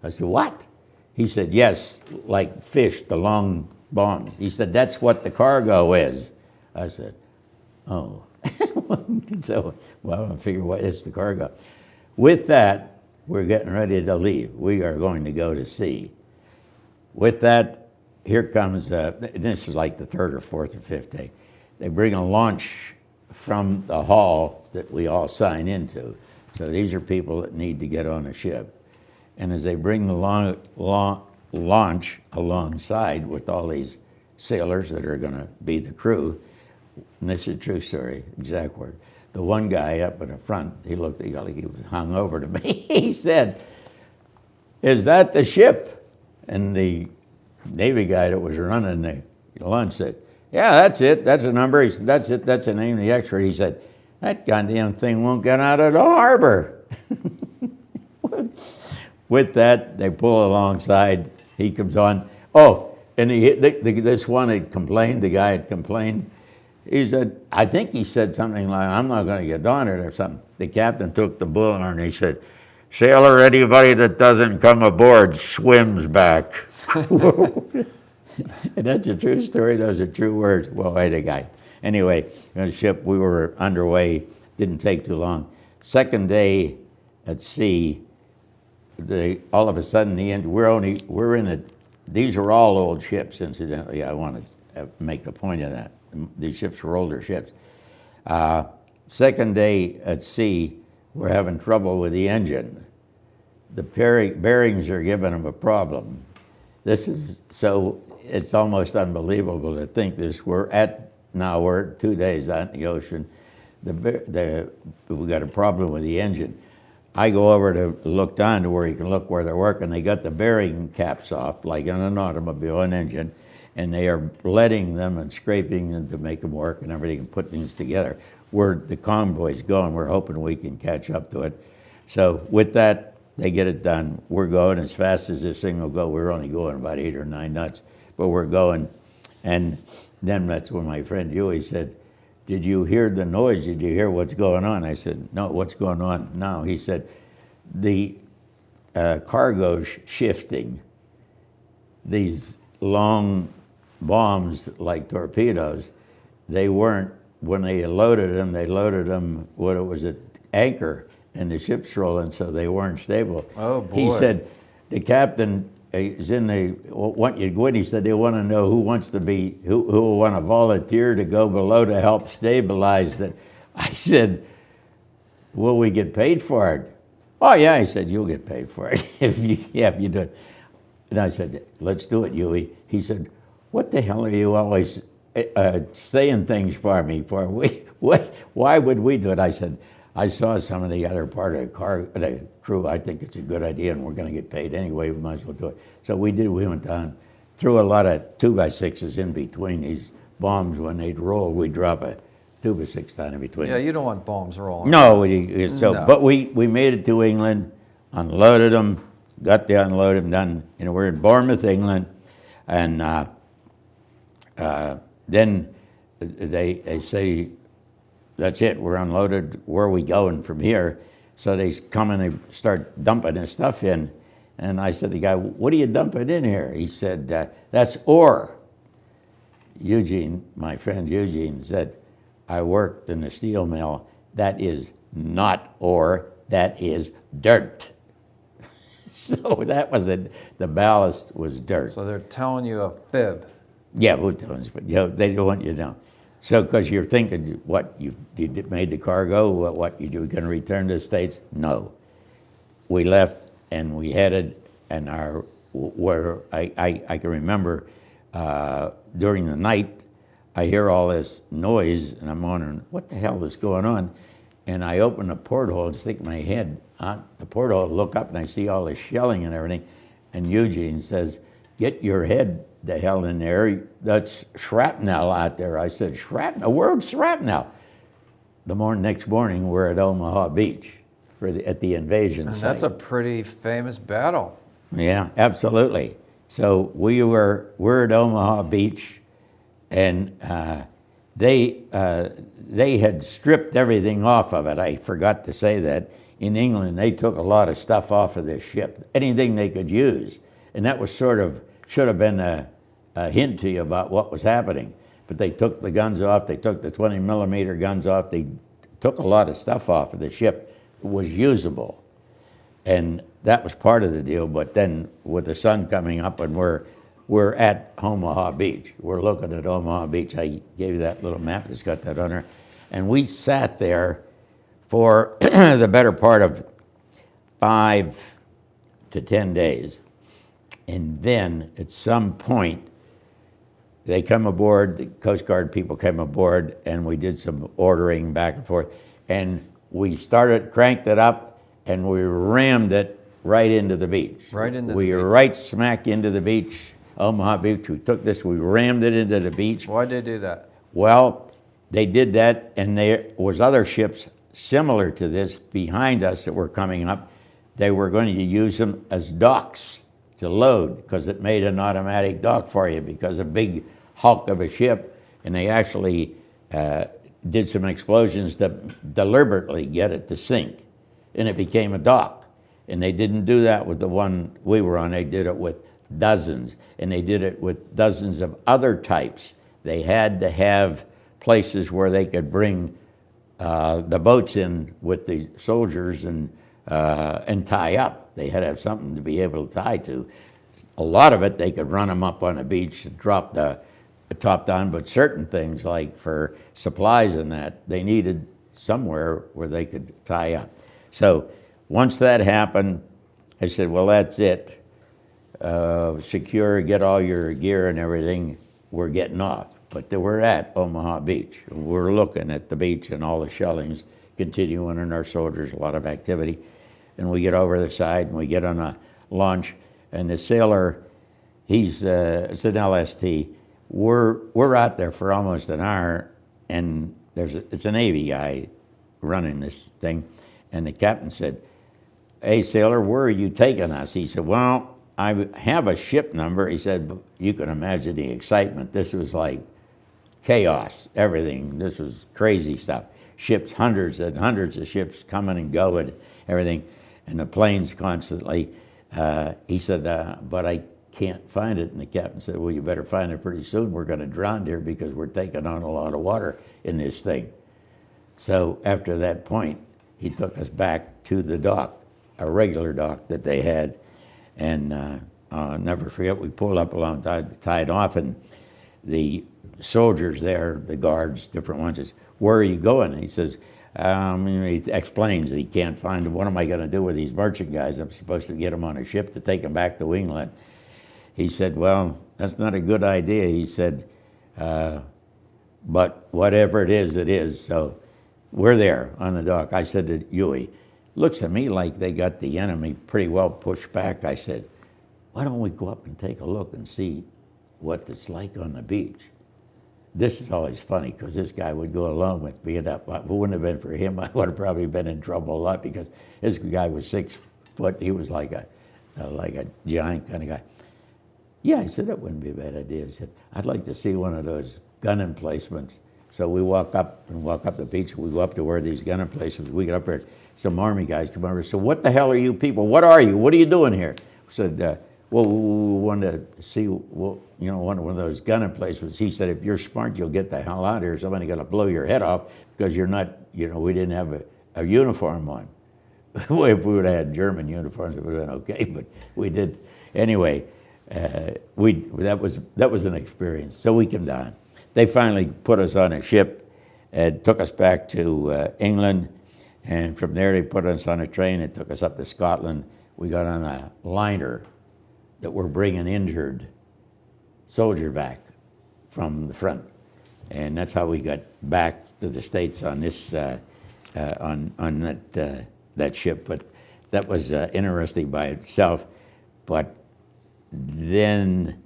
I said, what? He said, yes, like fish, the long bombs. He said, that's what the cargo is. I said, oh. So, well, I figure what is the cargo? With that, we're getting ready to leave. We are going to go to sea. With that, here comes, this is like the 3rd or 4th or 5th day. They bring a launch from the hall that we all sign into. So these are people that need to get on a ship. And as they bring the launch alongside with all these sailors that are going to be the crew, and this is a true story, exact word. The one guy up in the front, he looked like he was hung over to me. He said, is that the ship? And the Navy guy that was running the launch said, yeah, that's it. That's a number. He said, that's it. That's the name of the expert. He said, that goddamn thing won't get out of the harbor. With that, they pull alongside. He comes on. Oh, and this one had complained. The guy had complained. He said, I think he said something like, I'm not going to get on it or something. The captain took the bullhorn and he said, sailor, anybody that doesn't come aboard swims back. And that's a true story. Those are true words. Well, wait a guy. Anyway, on the ship, we were underway. Didn't take too long. Second day at sea, all of a sudden, we're in it. These are all old ships, incidentally. I want to make the point of that. These ships were older ships. Second day at sea, we're having trouble with the engine. The bearings are giving them a problem. So it's almost unbelievable to think this. We're 2 days out in the ocean. We got a problem with the engine. I go over to look down to where you can look where they're working. They got the bearing caps off, like in an automobile, an engine, and they are leading them and scraping them to make them work and everything and put things together. Where the convoy's going, we're hoping we can catch up to it. So with that, they get it done. We're going as fast as this thing will go. We're only going about 8 or 9 knots, but we're going. And then that's when my friend Huey said, did you hear the noise? Did you hear what's going on? I said, no, what's going on now? He said, the cargo's shifting. These long bombs like torpedoes, they weren't, when they loaded them when it was at anchor and the ship's rolling, so they weren't stable. Oh, boy. He said, the captain is in the, when he said they want to know who will want to volunteer to go below to help stabilize that. I said, will we get paid for it? Oh yeah, he said, you'll get paid for it if you do it. And I said, let's do it, Huey. He said, what the hell are you always saying things for me for? Why would we do it? I said, I saw some of the other part of the crew. I think it's a good idea, and we're going to get paid anyway. We might as well do it. So we did. We went down, threw a lot of 2x6s in between these bombs. When they'd roll, we'd drop a 2x6 down in between. Yeah, you don't want bombs rolling. No, No. But we made it to England, unloaded them, got the unloaded done. We're in Bournemouth, England, and then they say, that's it. We're unloaded. Where are we going from here? So they come and they start dumping their stuff in. And I said to the guy, what are you dumping in here? He said, that's ore. Eugene, my friend Eugene, said, I worked in a steel mill. That is not ore, that is dirt. So that was it. The ballast was dirt. So they're telling you a fib. Yeah, but they don't want you to know. So, because you're thinking, what, you made the cargo, what you going to return to the States? No. We left and we headed, and I can remember during the night, I hear all this noise, and I'm wondering, what the hell is going on? And I open the porthole and stick my head out the porthole, look up, and I see all this shelling and everything. And Eugene says, get your head the hell in there. That's shrapnel out there. I said, shrapnel? Where's shrapnel? Next morning, we're at Omaha Beach at the invasion And site. that's a pretty famous battle. Yeah, absolutely. So we're at Omaha Beach, and they had stripped everything off of it. I forgot to say that. In England, they took a lot of stuff off of this ship, anything they could use. And that was should have been a hint to you about what was happening. But they took the guns off, they took the 20 millimeter guns off, they took a lot of stuff off of the ship that was usable. And that was part of the deal, but then with the sun coming up and we're at Omaha Beach. We're looking at Omaha Beach. I gave you that little map that's got that on there. And we sat there for the better part of 5 to 10 days. And then at some point, they come aboard, the Coast Guard people came aboard, and we did some ordering back and forth. And we cranked it up, and we rammed it right into the beach. Right into the We beach. were right smack into the beach, Omaha Beach. We took this, we rammed it into the beach. Why'd they do that? Well, they did that, and there was other ships similar to this behind us that were coming up. They were going to use them as docks to load, because it made an automatic dock for you, because a big hulk of a ship, and they actually did some explosions to deliberately get it to sink, and it became a dock. And they didn't do that with the one we were on. They did it with dozens, and they did it with dozens of other types. They had to have places where they could bring the boats in with the soldiers and tie up. They had to have something to be able to tie to. A lot of it, they could run them up on a beach and drop the top down, but certain things, like for supplies and that, they needed somewhere where they could tie up. So once that happened, I said, well, that's it. Secure, get all your gear and everything, we're getting off. But we're at Omaha Beach. We're looking at the beach and all the shellings continuing, and our soldiers, a lot of activity. And we get over the side and we get on a launch, and the sailor, it's an LST. We're out there for almost an hour, and it's a Navy guy running this thing, and the captain said, hey, sailor, where are you taking us? He said, well, I have a ship number. He said, but you can imagine the excitement. This was like chaos, everything. This was crazy stuff. Ships, hundreds and hundreds of ships coming and going, everything, and the planes constantly. He said, but I can't find it. And the captain said, well, you better find it pretty soon. We're going to drown here because we're taking on a lot of water in this thing. So after that point, he took us back to the dock, a regular dock that they had. And I'll never forget, we pulled up along, tied off, and the soldiers there, the guards, different ones, says, where are you going? And he says, he explains he can't find them. What am I going to do with these merchant guys? I'm supposed to get them on a ship to take them back to England. He said, well, that's not a good idea. He said, but whatever it is, it is. So we're there on the dock. I said to Huey, looks at me like they got the enemy pretty well pushed back. I said, why don't we go up and take a look and see what it's like on the beach? This is always funny, because this guy would go along with me, and if it wouldn't have been for him, I would have probably been in trouble a lot, because this guy was 6 foot. He was like a giant kind of guy. Yeah, I said, that wouldn't be a bad idea. I said, I'd like to see one of those gun emplacements So we walk up the beach. We go up to where these gun places. We get up there. Some Army guys come over. So what the hell are you people? What are you? What are you doing here? We said, well, we wanted to see, well, one of those gun places. He said, if you're smart, you'll get the hell out of here. Somebody's going to blow your head off because you're not, we didn't have a uniform on. Well, if we would have had German uniforms, it would have been okay, but we did. Anyway, that was an experience. So we came down. They finally put us on a ship and took us back to England, and from there they put us on a train and took us up to Scotland. We got on a liner that were bringing injured soldier back from the front, and that's how we got back to the States on this on that ship. But that was interesting by itself. But then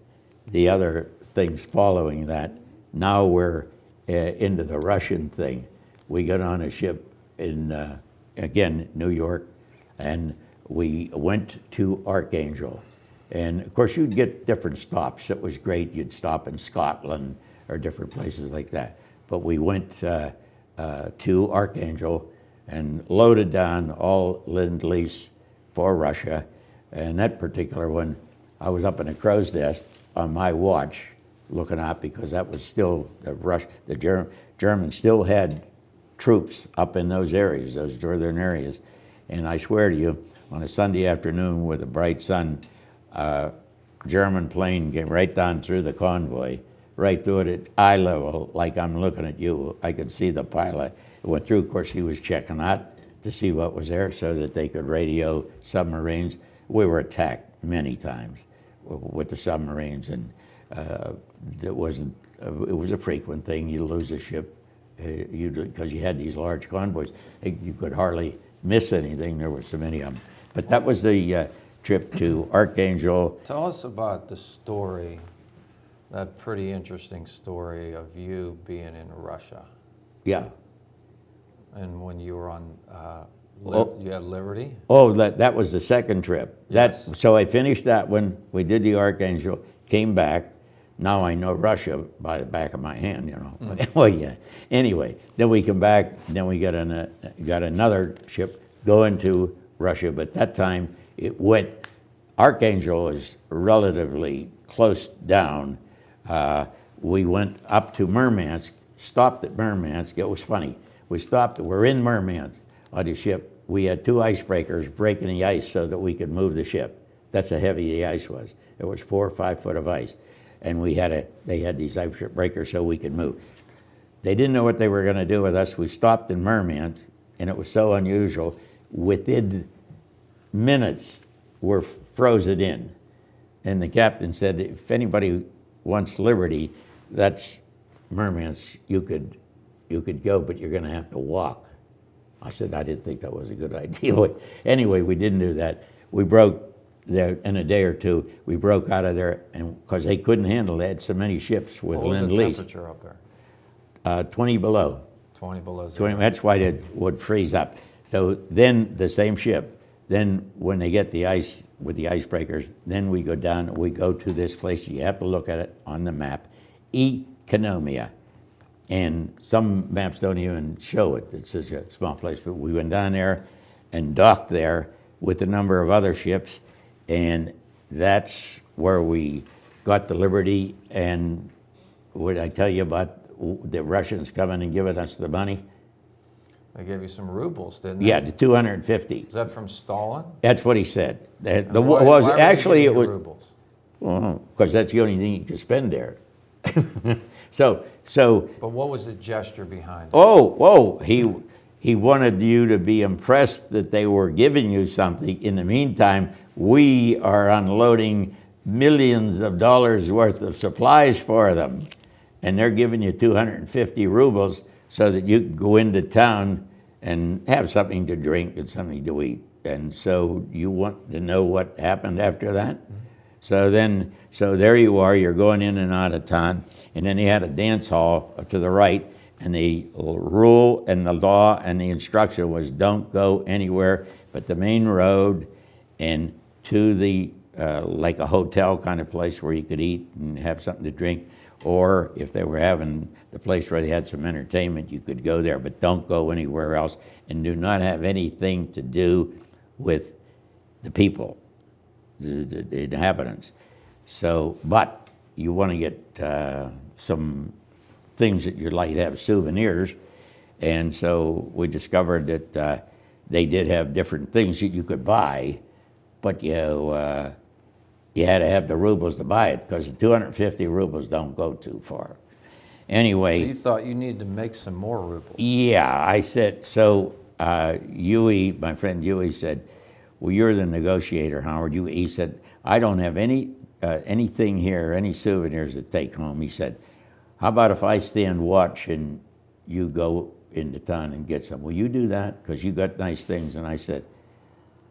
the other things following that, now we're into the Russian thing. We got on a ship in, again, New York, and we went to Archangel. And of course, you'd get different stops. It was great. You'd stop in Scotland or different places like that. But we went to Archangel and loaded down all Lend-Lease for Russia. And that particular one, I was up in a crow's nest on my watch looking out, because that was still the Germans still had troops up in those areas, those northern areas. And I swear to you, on a Sunday afternoon with a bright sun, German plane came right down through the convoy, right through it at eye level, like I'm looking at you. I could see the pilot. It went through. Of course, he was checking out to see what was there so that they could radio submarines. We were attacked many times with the submarines, and it was a frequent thing. You lose a ship because you had these large convoys. You could hardly miss anything. There were so many of them. But that was the trip to Archangel. Tell us about the story, that pretty interesting story of you being in Russia. Yeah. And when you were on, you had Liberty? Oh, that was the second trip. Yes. So I finished that one. We did the Archangel, came back. Now I know Russia by the back of my hand, Well, yeah. Anyway, then we come back. Then we got another ship going to Russia. But that time it went. Archangel is relatively close down. We went up to Murmansk, stopped at Murmansk. It was funny. We're in Murmansk on the ship. We had two icebreakers breaking the ice so that we could move the ship. That's how heavy the ice was. It was 4 or 5 foot of ice. And they had these icebreakers so we could move. They didn't know what they were going to do with us. We stopped in Murmansk, and it was so unusual. Within minutes, we're frozen in. And the captain said, if anybody wants Liberty, that's Murmansk. You could go, but you're going to have to walk. I said, I didn't think that was a good idea. Anyway, we didn't do that. We broke there in a day or two. We broke out of there, and because they couldn't handle it, they had so many ships with Lend-Lease. What was the temperature up there? 20 below. 20 below 0. 20, that's why it would freeze up. So then the same ship, then when they get the ice with the icebreakers, then we go down, we go to this place. You have to look at it on the map, Economia. And some maps don't even show it. It's such a small place. But we went down there and docked there with a number of other ships. And that's where we got the Liberty. And what I tell you about the Russians coming and giving us the money? They gave you some rubles, didn't they? Yeah, the 250. Is that from Stalin? That's what he said. Why were they giving you rubles? Well, because that's the only thing you could spend there. So. But what was the gesture behind it? He wanted you to be impressed that they were giving you something. In the meantime, we are unloading millions of dollars worth of supplies for them, and they're giving you 250 rubles so that you can go into town and have something to drink and something to eat. And so you want to know what happened after that? Mm-hmm. So there you are, you're going in and out of town, and then he had a dance hall to the right, and the rule and the law and the instruction was don't go anywhere but the main road and to the, like a hotel kind of place where you could eat and have something to drink, Or if they were having the place where they had some entertainment, you could go there, but don't go anywhere else, and do not have anything to do with the people, the inhabitants. So, but you want to get some things that you'd like to have, souvenirs, and so we discovered that they did have different things that you could buy, but you had to have the rubles to buy it, because the 250 rubles don't go too far. Anyway. So you thought you needed to make some more rubles. Yeah, I said, so Huey, my friend Huey said, well, you're the negotiator, Howard. He said, I don't have anything here, any souvenirs to take home. He said, how about if I stand watch and you go into town and get some? Will you do that? Because you got nice things. And I said,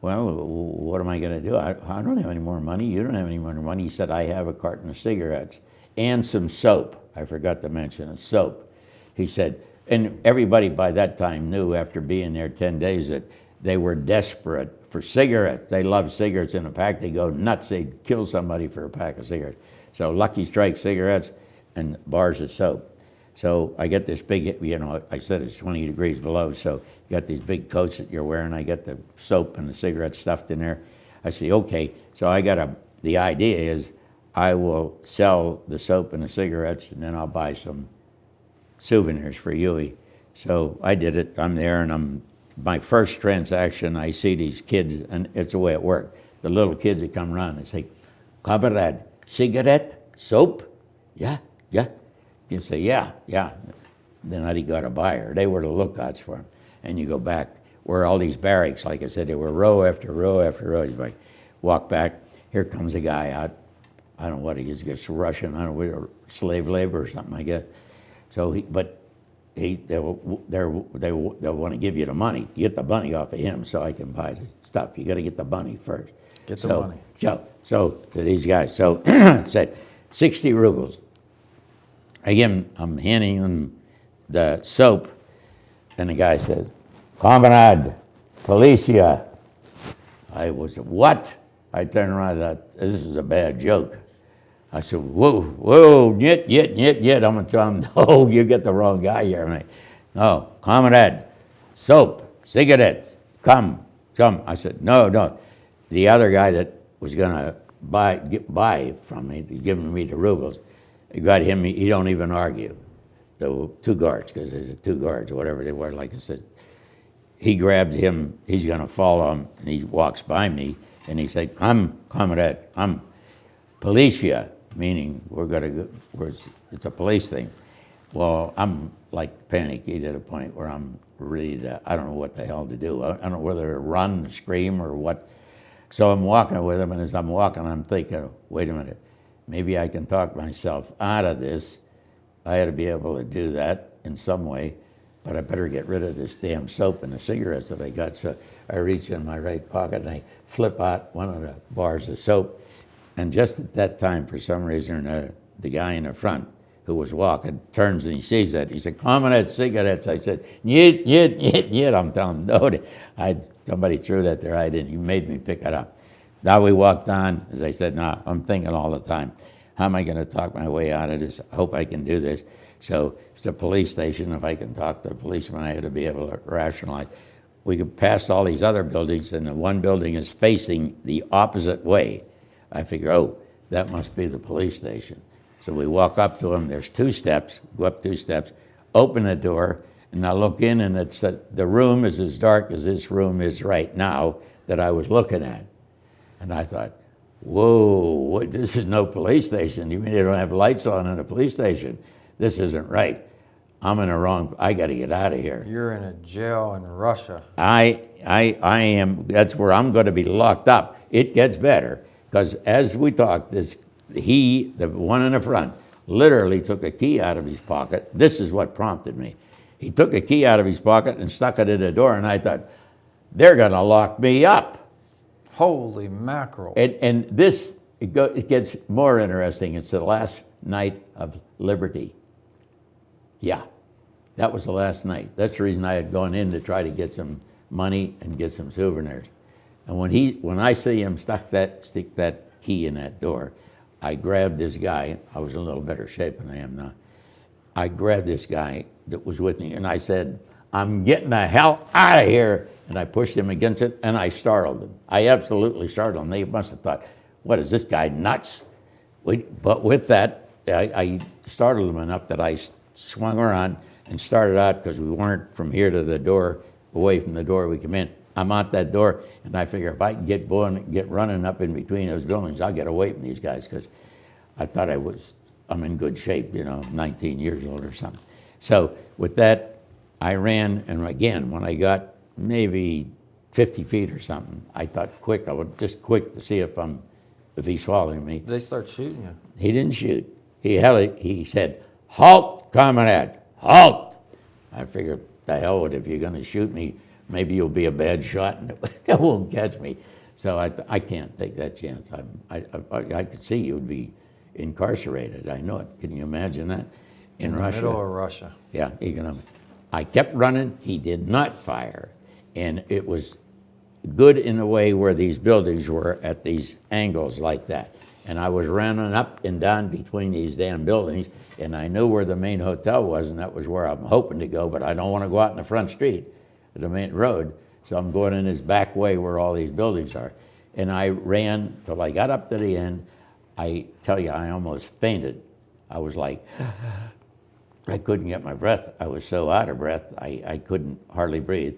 well, what am I going to do? I don't have any more money. You don't have any more money. He said, I have a carton of cigarettes and some soap. I forgot to mention a soap. He said, and everybody by that time knew, after being there 10 days, that they were desperate for cigarettes. They love cigarettes in a pack. They go nuts. They'd kill somebody for a pack of cigarettes. So Lucky Strike cigarettes and bars of soap. So I get this big, I said it's 20 degrees below, so you got these big coats that you're wearing. I got the soap and the cigarettes stuffed in there. I say, okay, so the idea is I will sell the soap and the cigarettes, and then I'll buy some souvenirs for Huey. So I did it. I'm there, and my first transaction, I see these kids, and it's the way it worked. The little kids that come around, they say, Comrade, cigarette, soap? Yeah. You say, yeah. Then I got a buyer. They were the lookouts for him. And you go back where all these barracks, like I said, they were row after row after row. You like, walk back, here comes a guy out. I don't know what he is, it's Russian, I don't know, slave labor or something like that. So they'll want to give you the money. You get the money off of him so I can buy the stuff. You got to get the money first. Get the money. So to these guys, said 60 rubles. Again, I'm handing them the soap, and the guy says, Comrade, Policia. I was, what? I turned around and thought, this is a bad joke. I said, whoa, yet. I'm going to tell him, no, you get the wrong guy here, mate. No, Comrade, soap, cigarettes, come. I said, no. The other guy that was going to buy from me, giving me the rubles, he got him, he don't even argue. The two guards, because there's two guards, or whatever they were, like I said. He grabbed him, he's going to follow him, and he walks by me, and he said, come, Comrade, come. Policia, meaning we're going to go, it's a police thing. Well, I'm like panicky to the point where I'm ready to, I don't know what the hell to do. I don't know whether to run, scream, or what. So I'm walking with him, and as I'm walking, I'm thinking, wait a minute, maybe I can talk myself out of this. I ought to be able to do that in some way, but I better get rid of this damn soap and the cigarettes that I got. So I reach in my right pocket, and I flip out one of the bars of soap. And just at that time, for some reason, the guy in the front who was walking turns and he sees that. He said, Comrade, cigarettes. I said, yet. I'm telling him, no. Somebody threw that there. I didn't. He made me pick it up. Now we walked on. As I said, I'm thinking all the time, how am I going to talk my way out of this? I hope I can do this. So it's a police station. If I can talk to a policeman, I had to be able to rationalize. We could pass all these other buildings, and the one building is facing the opposite way. I figure, that must be the police station. So we walk up to them. There's 2 steps, go up 2 steps, open the door, and I look in, and the room is as dark as this room is right now that I was looking at. And I thought, whoa, this is no police station. You mean they don't have lights on in a police station? This isn't right. I'm in the wrong, I got to get out of here. You're in a jail in Russia. I am, that's where I'm going to be locked up. It gets better, because as we talked, the one in the front, literally took a key out of his pocket. This is what prompted me. He took a key out of his pocket and stuck it in the door, and I thought, they're going to lock me up. Holy mackerel. And this, it gets more interesting. It's the last night of liberty. Yeah, that was the last night. That's the reason I had gone in to try to get some money and get some souvenirs. And when I see him stick that key in that door, I grabbed this guy. I was in a little better shape than I am now. I grabbed this guy that was with me, and I said, I'm getting the hell out of here. And I pushed him against it, and I startled him. I absolutely startled him. They must have thought, what is this guy, nuts? But with that, I startled him enough that I swung around and started out, because we weren't from here to the door, away from the door we come in. I'm out that door, and I figure if I can get running up in between those buildings, I'll get away from these guys, because I thought I'm in good shape, 19 years old or something. So with that, I ran, and again, when I got maybe 50 feet or something, I thought I would just quick to see if he's following me. They start shooting you. He didn't shoot. He said, halt, comrade, halt. I figured, the hell with it, if you're going to shoot me, maybe you'll be a bad shot and it won't catch me. So I can't take that chance. I could see you would be incarcerated. I know it. Can you imagine that? In Russia. The middle of Russia. Yeah, economic. I kept running. He did not fire. And it was good in a way where these buildings were at these angles like that. And I was running up and down between these damn buildings, and I knew where the main hotel was, and that was where I'm hoping to go, but I don't want to go out in the front street, the main road. So I'm going in this back way where all these buildings are. And I ran till I got up to the end. I tell you, I almost fainted. I was like, I couldn't get my breath. I was so out of breath, I couldn't hardly breathe.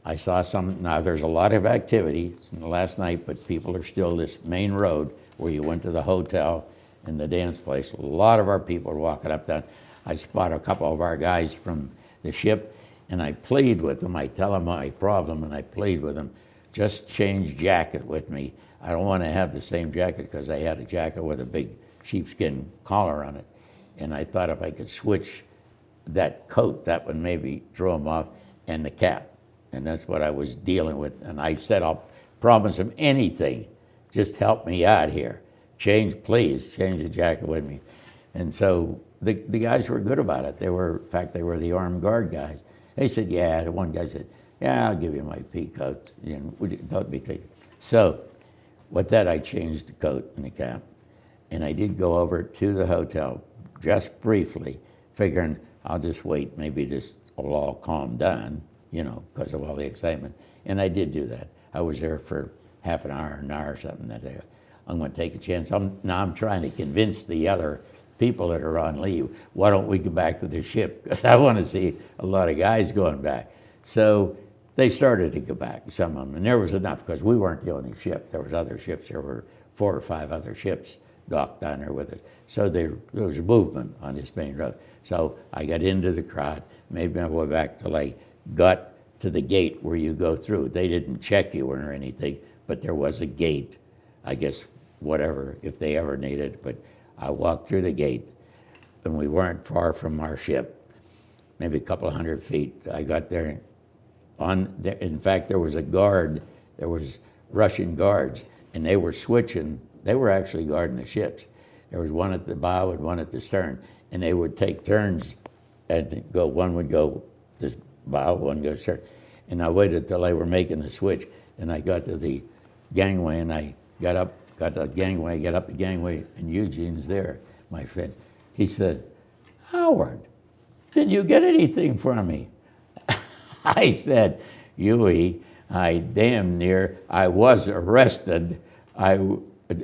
I saw now there's a lot of activity last night, but people are still this main road where you went to the hotel and the dance place. A lot of our people are walking up that. I spot a couple of our guys from the ship, and I plead with them. I tell them my problem, and I plead with them, just change jacket with me. I don't want to have the same jacket, because they had a jacket with a big sheepskin collar on it. And I thought if I could switch that coat, that would maybe throw them off, and the cap. And that's what I was dealing with. And I said, I'll promise him anything. Just help me out here. Please change the jacket with me. And so the guys were good about it. In fact, they were the armed guard guys. They said, yeah, the one guy said, yeah, I'll give you my pea coat. Don't be taken. So with that, I changed the coat and the cap. And I did go over to the hotel just briefly, figuring I'll just wait. Maybe this will all calm down, because of all the excitement. And I did do that. I was there for half an hour or something that day. I'm going to take a chance. Now I'm trying to convince the other people that are on leave, why don't we go back to the ship? Because I want to see a lot of guys going back. So they started to go back, some of them, and there was enough, because we weren't the only ship. There was other ships. There were 4 or 5 other ships docked down there with us. So there was a movement on this main road. So I got into the crowd, made my way back till I got to the gate where you go through. They didn't check you or anything, but there was a gate, I guess, whatever, if they ever needed. But I walked through the gate, and we weren't far from our ship, maybe a couple of 100 feet. I got there. In fact, there was a guard. There was Russian guards, and they were switching. They were actually guarding the ships. There was one at the bow and one at the stern, and they would take turns and go. One would go to bow, one goes stern. And I waited till they were making the switch, and I got to the gangway, and I got up the gangway, and Eugene's there, my friend. He said, Howard, did you get anything from me? I said, Huey, I was arrested.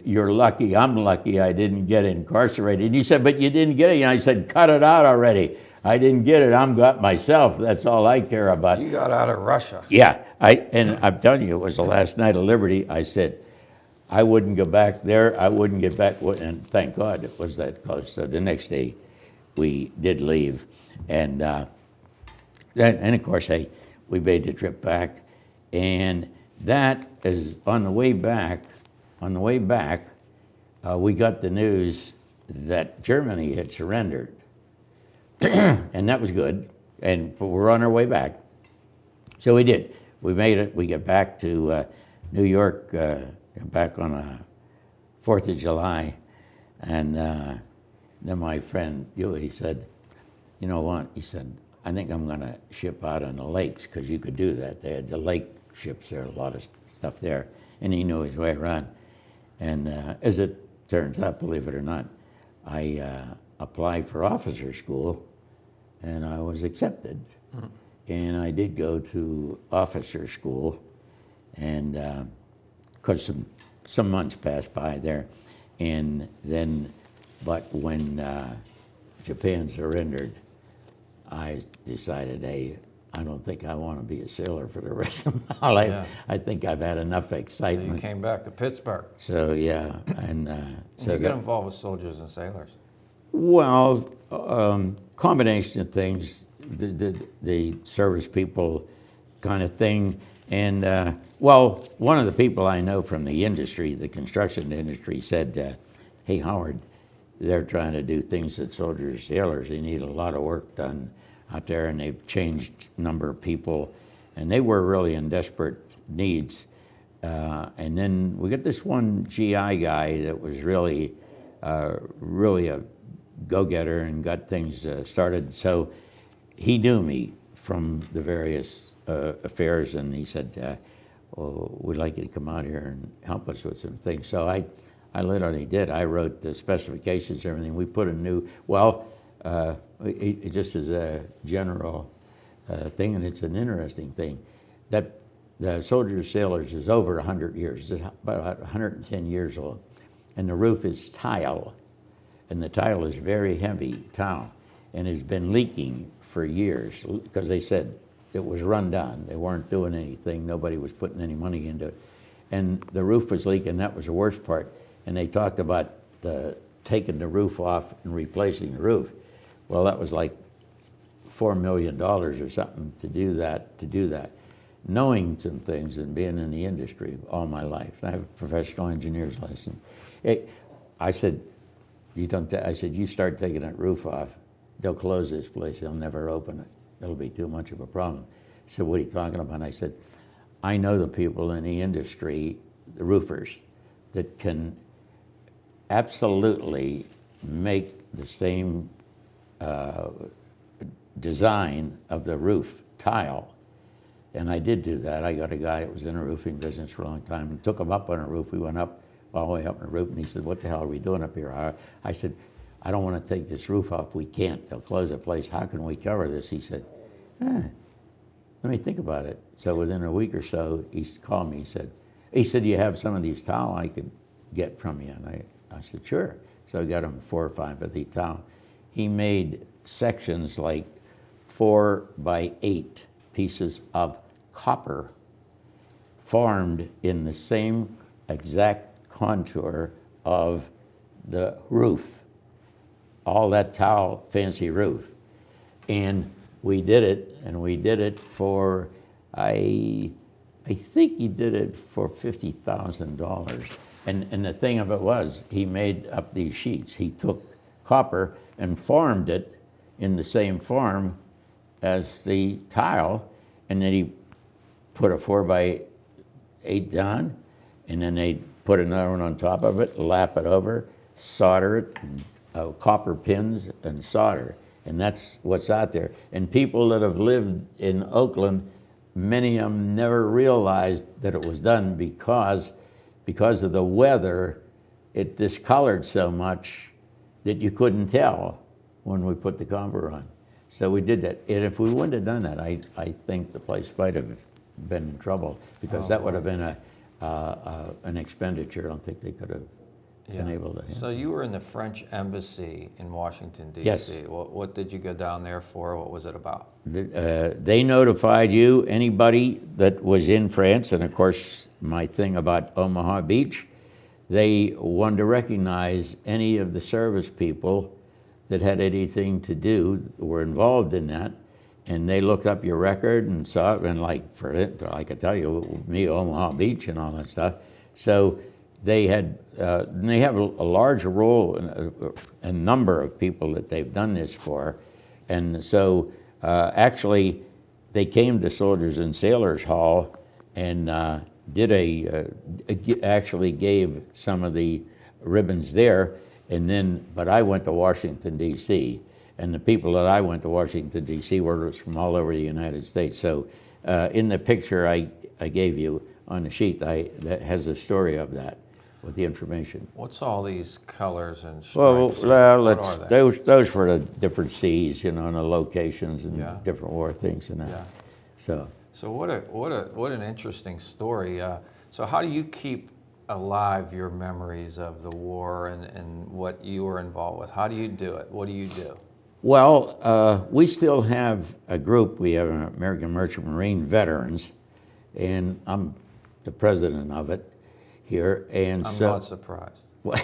You're lucky, I'm lucky I didn't get incarcerated. And he said, but you didn't get it. And I said, cut it out already. I didn't get it, I'm got myself. That's all I care about. You got out of Russia. Yeah, and I'm telling you, it was the last night of liberty. I said, I wouldn't go back there. I wouldn't get back, and thank God it was that close. So the next day, we did leave. And of course, we made the trip back. And that is on the way back, we got the news that Germany had surrendered. And that was good. And we're on our way back. So we did. We made it. We got back to New York, back on the 4th of July. And then my friend, he said, you know what? He said, I think I'm going to ship out on the lakes, because you could do that. They had the lake ships there, a lot of stuff there. And he knew his way around. And as it turns out, believe it or not, I applied for officer school, and I was accepted. And I did go to officer school, and because some months passed by there, and then, but when Japan surrendered, I decided, hey, I don't think I want to be a sailor for the rest of my life. Yeah. I think I've had enough So you excitement. came back to Pittsburgh. So yeah, and So you got involved with soldiers and sailors. well, combination of things, the service people kind of thing, and well, one of the people I know from the industry, the construction industry, said, "Hey Howard, they're trying to do things that soldiers and sailors. They need a lot of work done out there, and they've changed a number of people, and they were really in desperate needs." And then we got this one GI guy that was really a go-getter and got things started. So he knew me from the various affairs, and he said, "Well, we'd like you to come out here and help us with some things." So I literally did. I wrote the specifications, everything. We put a new, well, it just as a general thing, and it's an interesting thing, that the Soldiers Sailors is over 100 years. It's about 110 years old. And the roof is tile. And the tile is very heavy tile. And has been leaking for years because they said it was run down. They weren't doing anything. Nobody was putting any money into it. And the roof was leaking. That was the worst part. And they talked about taking the roof off and replacing the roof. Well, that was like $4 million or something to do that. Knowing some things and being in the industry all my life. I have a professional engineer's license. I said, you start taking that roof off, they'll close this place, they'll never open it. It'll be too much of a problem. He said, what are you talking about? And I said, I know the people in the industry, the roofers, that can absolutely make the same design of the roof tile. And I did do that. I got a guy that was in the roofing business for a long time and took him up on a roof. We went up all the way up on the roof, and he said, what the hell are we doing up here? I said, I don't want to take this roof off. We can't. They'll close the place. How can we cover this? He said, let me think about it. So within a week or so, he called me. He said, do you have some of these tile I could get from you? And I said, sure. So I got him 4 or 5 of the tile. He made sections like 4 by 8 pieces of copper formed in the same exact contour of the roof. All that tile, fancy roof. And we did it for, I think he did it for $50,000. And the thing of it was, he made up these sheets. He took copper and formed it in the same form as the tile, and then he put a 4 by 8 down, and then they put another one on top of it, lap it over, solder it, and, copper pins and solder. And that's what's out there. And people that have lived in Oakland, many of them never realized that it was done because of the weather, it discolored so much that you couldn't tell when we put the copper on. So we did that. And if we wouldn't have done that, I think the place might have been in trouble, because that would have been an expenditure I don't think they could have been able to handle. So you were in the French embassy in Washington, D.C. Yes. What did you go down there for? What was it about? They notified you, anybody that was in France, and of course my thing about Omaha Beach, they wanted to recognize any of the service people that had anything to do, were involved in that, and they looked up your record and saw it, and like for it, I could tell you, me, Omaha Beach and all that stuff. So they had, they have a large role a number of people that they've done this for, and so actually they came to Soldiers and Sailors Hall and actually gave some of the ribbons there. And then, but I went to Washington, D.C., and the people that I went to Washington, D.C. were from all over the United States. So in the picture I gave you on the sheet, that has a story of that. with the information. What's all these colors and Well, stripes? What let's are they? those for the different seas, and the locations and Yeah. different war things and that. Yeah. So So what an interesting story. So how do you keep alive your memories of the war and what you were involved with? How do you do it? What do you do? well, we still have a group. We have American Merchant Marine Veterans, and I'm the president of it here. And I'm so not surprised. well,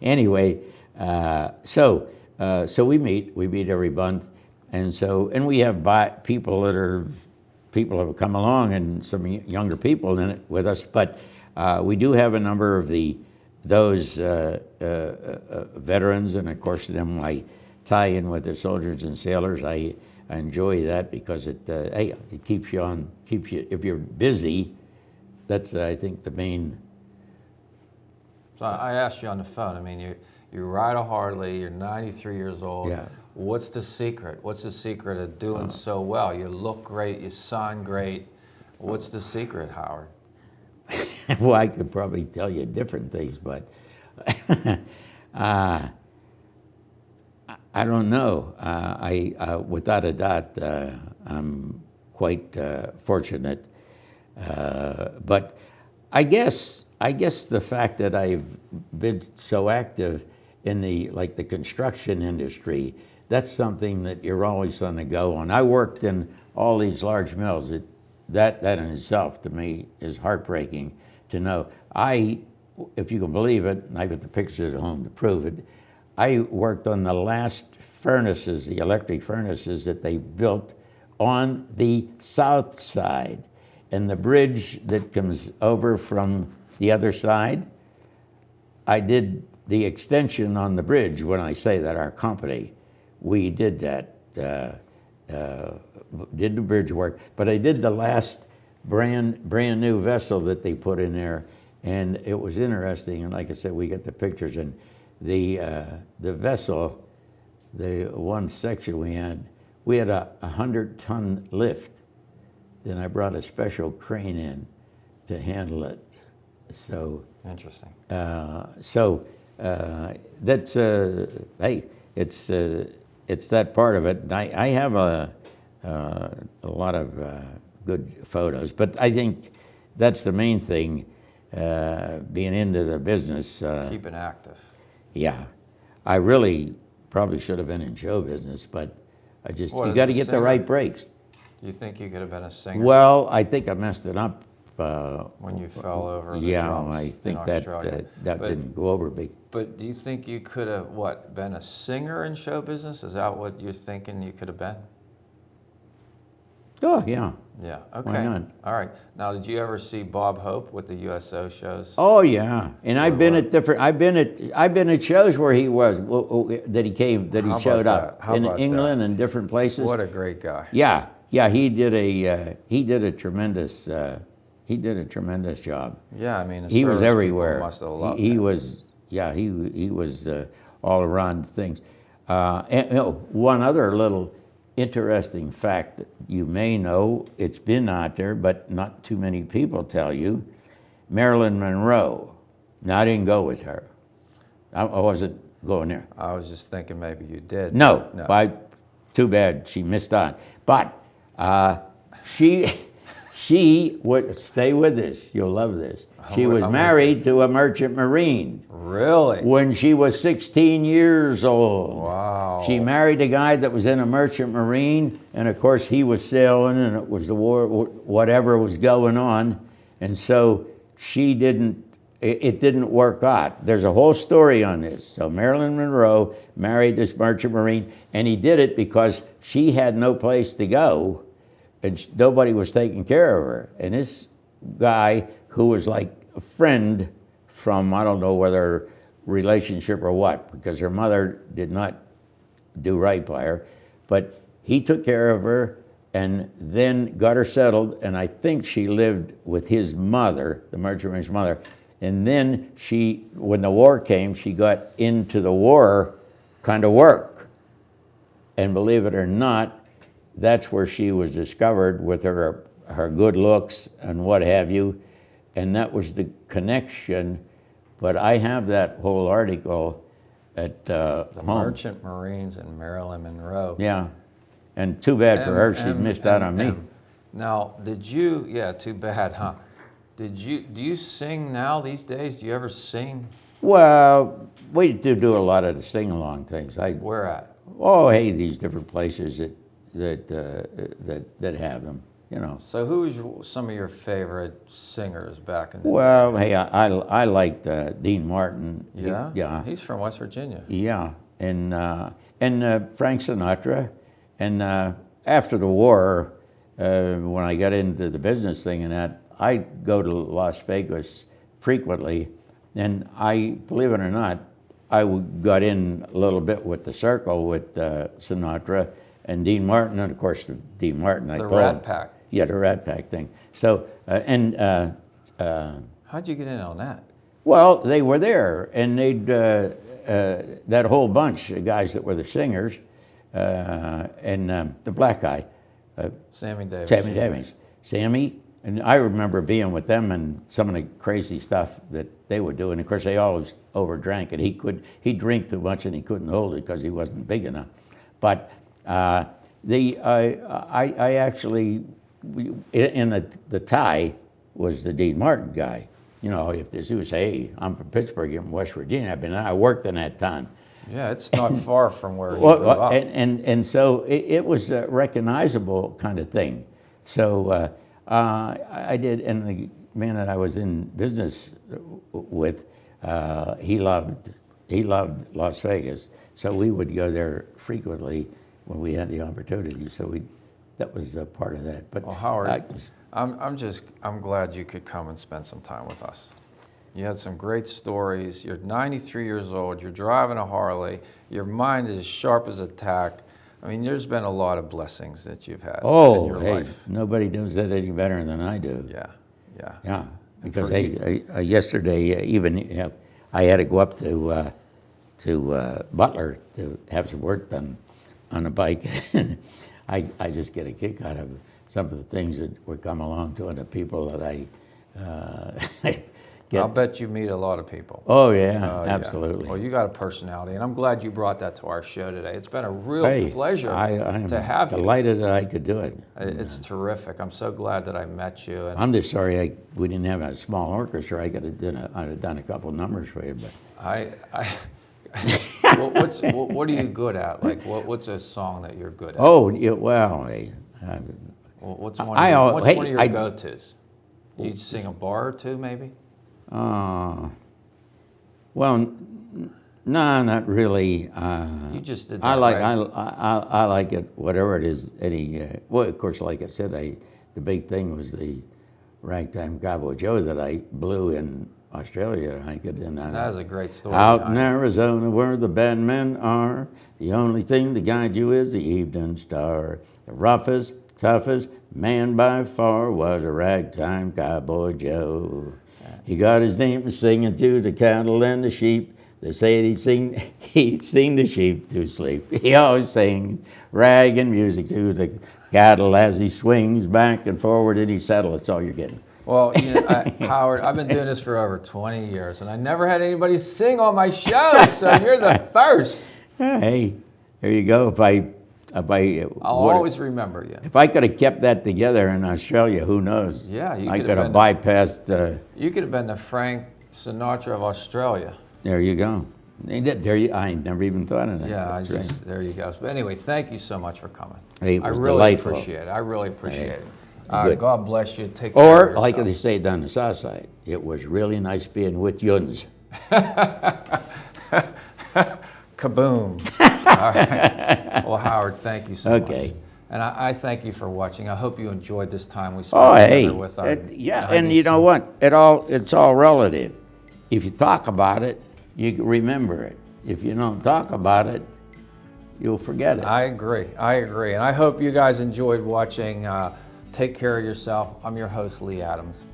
anyway, so we meet every month, and we have people people have come along, and some younger people in it with us. But we do have a number of those veterans, and of course, them I tie in with the soldiers and sailors. I enjoy that because it keeps you if you're busy. That's I think the main. So I asked you on the phone. I mean, you ride a Harley. You're 93 years old. Yeah. What's the secret? What's the secret of doing so well? You look great. You sound great. What's the secret, Howard? Well, I could probably tell you different things, but I don't know. Without a doubt, I'm quite fortunate. But I guess the fact that I've been so active in the construction industry, that's something that you're always on the go on. I worked in all these large mills. That in itself to me is heartbreaking to know. If you can believe it, and I've got the pictures at home to prove it, I worked on the last furnaces, the electric furnaces that they built on the south side. And the bridge that comes over from the other side, I did the extension on the bridge. When I say that, our company, we did that, did the bridge work. But I did the last brand new vessel that they put in there, and it was interesting. And like I said, we got the pictures, and the vessel, the one section we had a 100-ton lift. Then I brought a special crane in to handle it. So Interesting. That's hey, it's that part of it. And I have a lot of good photos, but I think that's the main thing. Being into the business. Keeping active. Yeah, I really probably should have been in show business, but you As got to a get the singer? right breaks. Do you think you could have been a singer Well, I think I messed it up. when you fell over the Yeah, drums I in think that Australia? that But- didn't go over big. But do you think you could have, been a singer in show business? Is that what you're thinking you could have been? Oh yeah. Yeah, okay. not? All right. Now, did you ever see Bob Hope with the USO shows? Oh yeah. And I've been what? at different. I've been at shows where he was that he came How he about showed up that? How in about England and different places. What a great guy. Yeah, yeah. He did a tremendous job. Yeah, I mean, the He was service people everywhere. Must have loved He him. was, yeah, he was all around things. And one other little interesting fact that you may know, it's been out there, but not too many people tell you, Marilyn Monroe. Now, I didn't go with her. I wasn't going there. I was just thinking maybe you did. No, No. too bad she missed out. But she would stay with this. You'll love this. She was I'm with married to a merchant marine Really? when she was 16 years old. Wow. She married a guy that was in a merchant marine, and of course he was sailing, and it was the war, whatever was going on, and so it didn't work out. There's a whole story on this. So Marilyn Monroe married this merchant marine, and he did it because she had no place to go, and nobody was taking care of her. And this guy, who was like a friend from, I don't know whether relationship or what, because her mother did not do right by her, but he took care of her and then got her settled, and I think she lived with his mother, the merchant marine's mother. And then when the war came, she got into the war kind of work. And believe it or not, that's where she was discovered with her good looks and what have you. And that was the connection But I have that whole article at The home. Merchant Marines and Marilyn Monroe. Yeah, and too bad for her, she missed out on me. Now, yeah, too bad, huh? Do you sing now these days? Do you ever sing? Well, we do a lot of the sing-along things. Where at? Oh, hey, these different places that have them, you know. So who's some of your favorite singers back in the day? Well, hey, I liked Dean Martin. Yeah? Yeah. He's from West Virginia. Yeah, and Frank Sinatra. And after the war, when I got into the business thing and that, I'd go to Las Vegas frequently, and believe it or not, I got in a little bit with the circle with Sinatra and Dean Martin, and of course Dean Martin. The Rat Pack. Yeah, the Rat Pack thing. So How'd you get in on that? well, they were there, and they'd that whole bunch of guys that were the singers, and the black guy, Sammy Davis. Sammy Davis, Sammy. And I remember being with them and some of the crazy stuff that they would do. And of course, they always overdrank, and he'd drink too much and he couldn't hold it because he wasn't big enough. But I actually, in the tie was the Dean Martin guy. You know, if this was, hey, I'm from Pittsburgh, I'm from West Virginia. I worked in that town. Yeah, it's not far from where he grew up. And so it was a recognizable kind of thing. So I did, and the man that I was in business with, he loved Las Vegas. So we would go there frequently when we had the opportunity. So that was a part of that. But well, Howard, I'm glad you could come and spend some time with us. You had some great stories. You're 93 years old. You're driving a Harley. Your mind is sharp as a tack. I mean, there's been a lot of blessings that you've had in your life. Nobody knows that any better than I do. Yeah, yeah. Yeah, because yesterday even I had to go up to Butler to have some work done on a bike, and I just get a kick out of some of the things that were come along to, and the people that I get. I'll bet you meet a lot of people. Oh yeah, absolutely. Yeah. Well, you got a personality, and I'm glad you brought that to our show today. It's been a real pleasure to have you. I'm delighted that I could do it. It's terrific. I'm so glad that I met you. And I'm just sorry we didn't have a small orchestra. I'd have done a couple of numbers for you, but what are you good at? Like, what's a song that you're good at? Oh, yeah, well, what's one of your go-tos? You sing a bar or two, maybe? Well, no, not really. You just did that, I like right? I like it, whatever it is. Well, of course, like I said, the big thing was the Ragtime Cowboy Joe that I blew in Australia. That is a great story. Out in Arizona where the bad men are, the only thing to guide you is the evening star. The roughest, toughest man by far was a Ragtime Cowboy Joe. He got his name singing to the cattle and the sheep. They say he'd sing the sheep to sleep. He always sang rag and music to the cattle as he swings back and forward in his saddle. That's all you're getting. Well, Howard, I've been doing this for over 20 years, and I never had anybody sing on my show, so you're the first. Hey, there you go. I'll always remember you. If I could have kept that together in Australia, who knows? Yeah, I could have bypassed. You could have been the Frank Sinatra of Australia. There you go. I never even thought of that. Yeah, there you go. But anyway, thank you so much for coming. Hey, it was I really delightful. appreciate it. I really appreciate it. Good. God bless you. Take care of Or, like yourself. they say down the south side, it was really nice being with yuns. Kaboom. All right. Well, Howard, thank you so much. Okay. And I thank you for watching. I hope you enjoyed this time we spent together with our yeah, and you know what? It's all relative. If you talk about it, you remember it. If you don't talk about it, you'll forget it. I agree. And I hope you guys enjoyed watching. Take care of yourself. I'm your host, Lee Adams.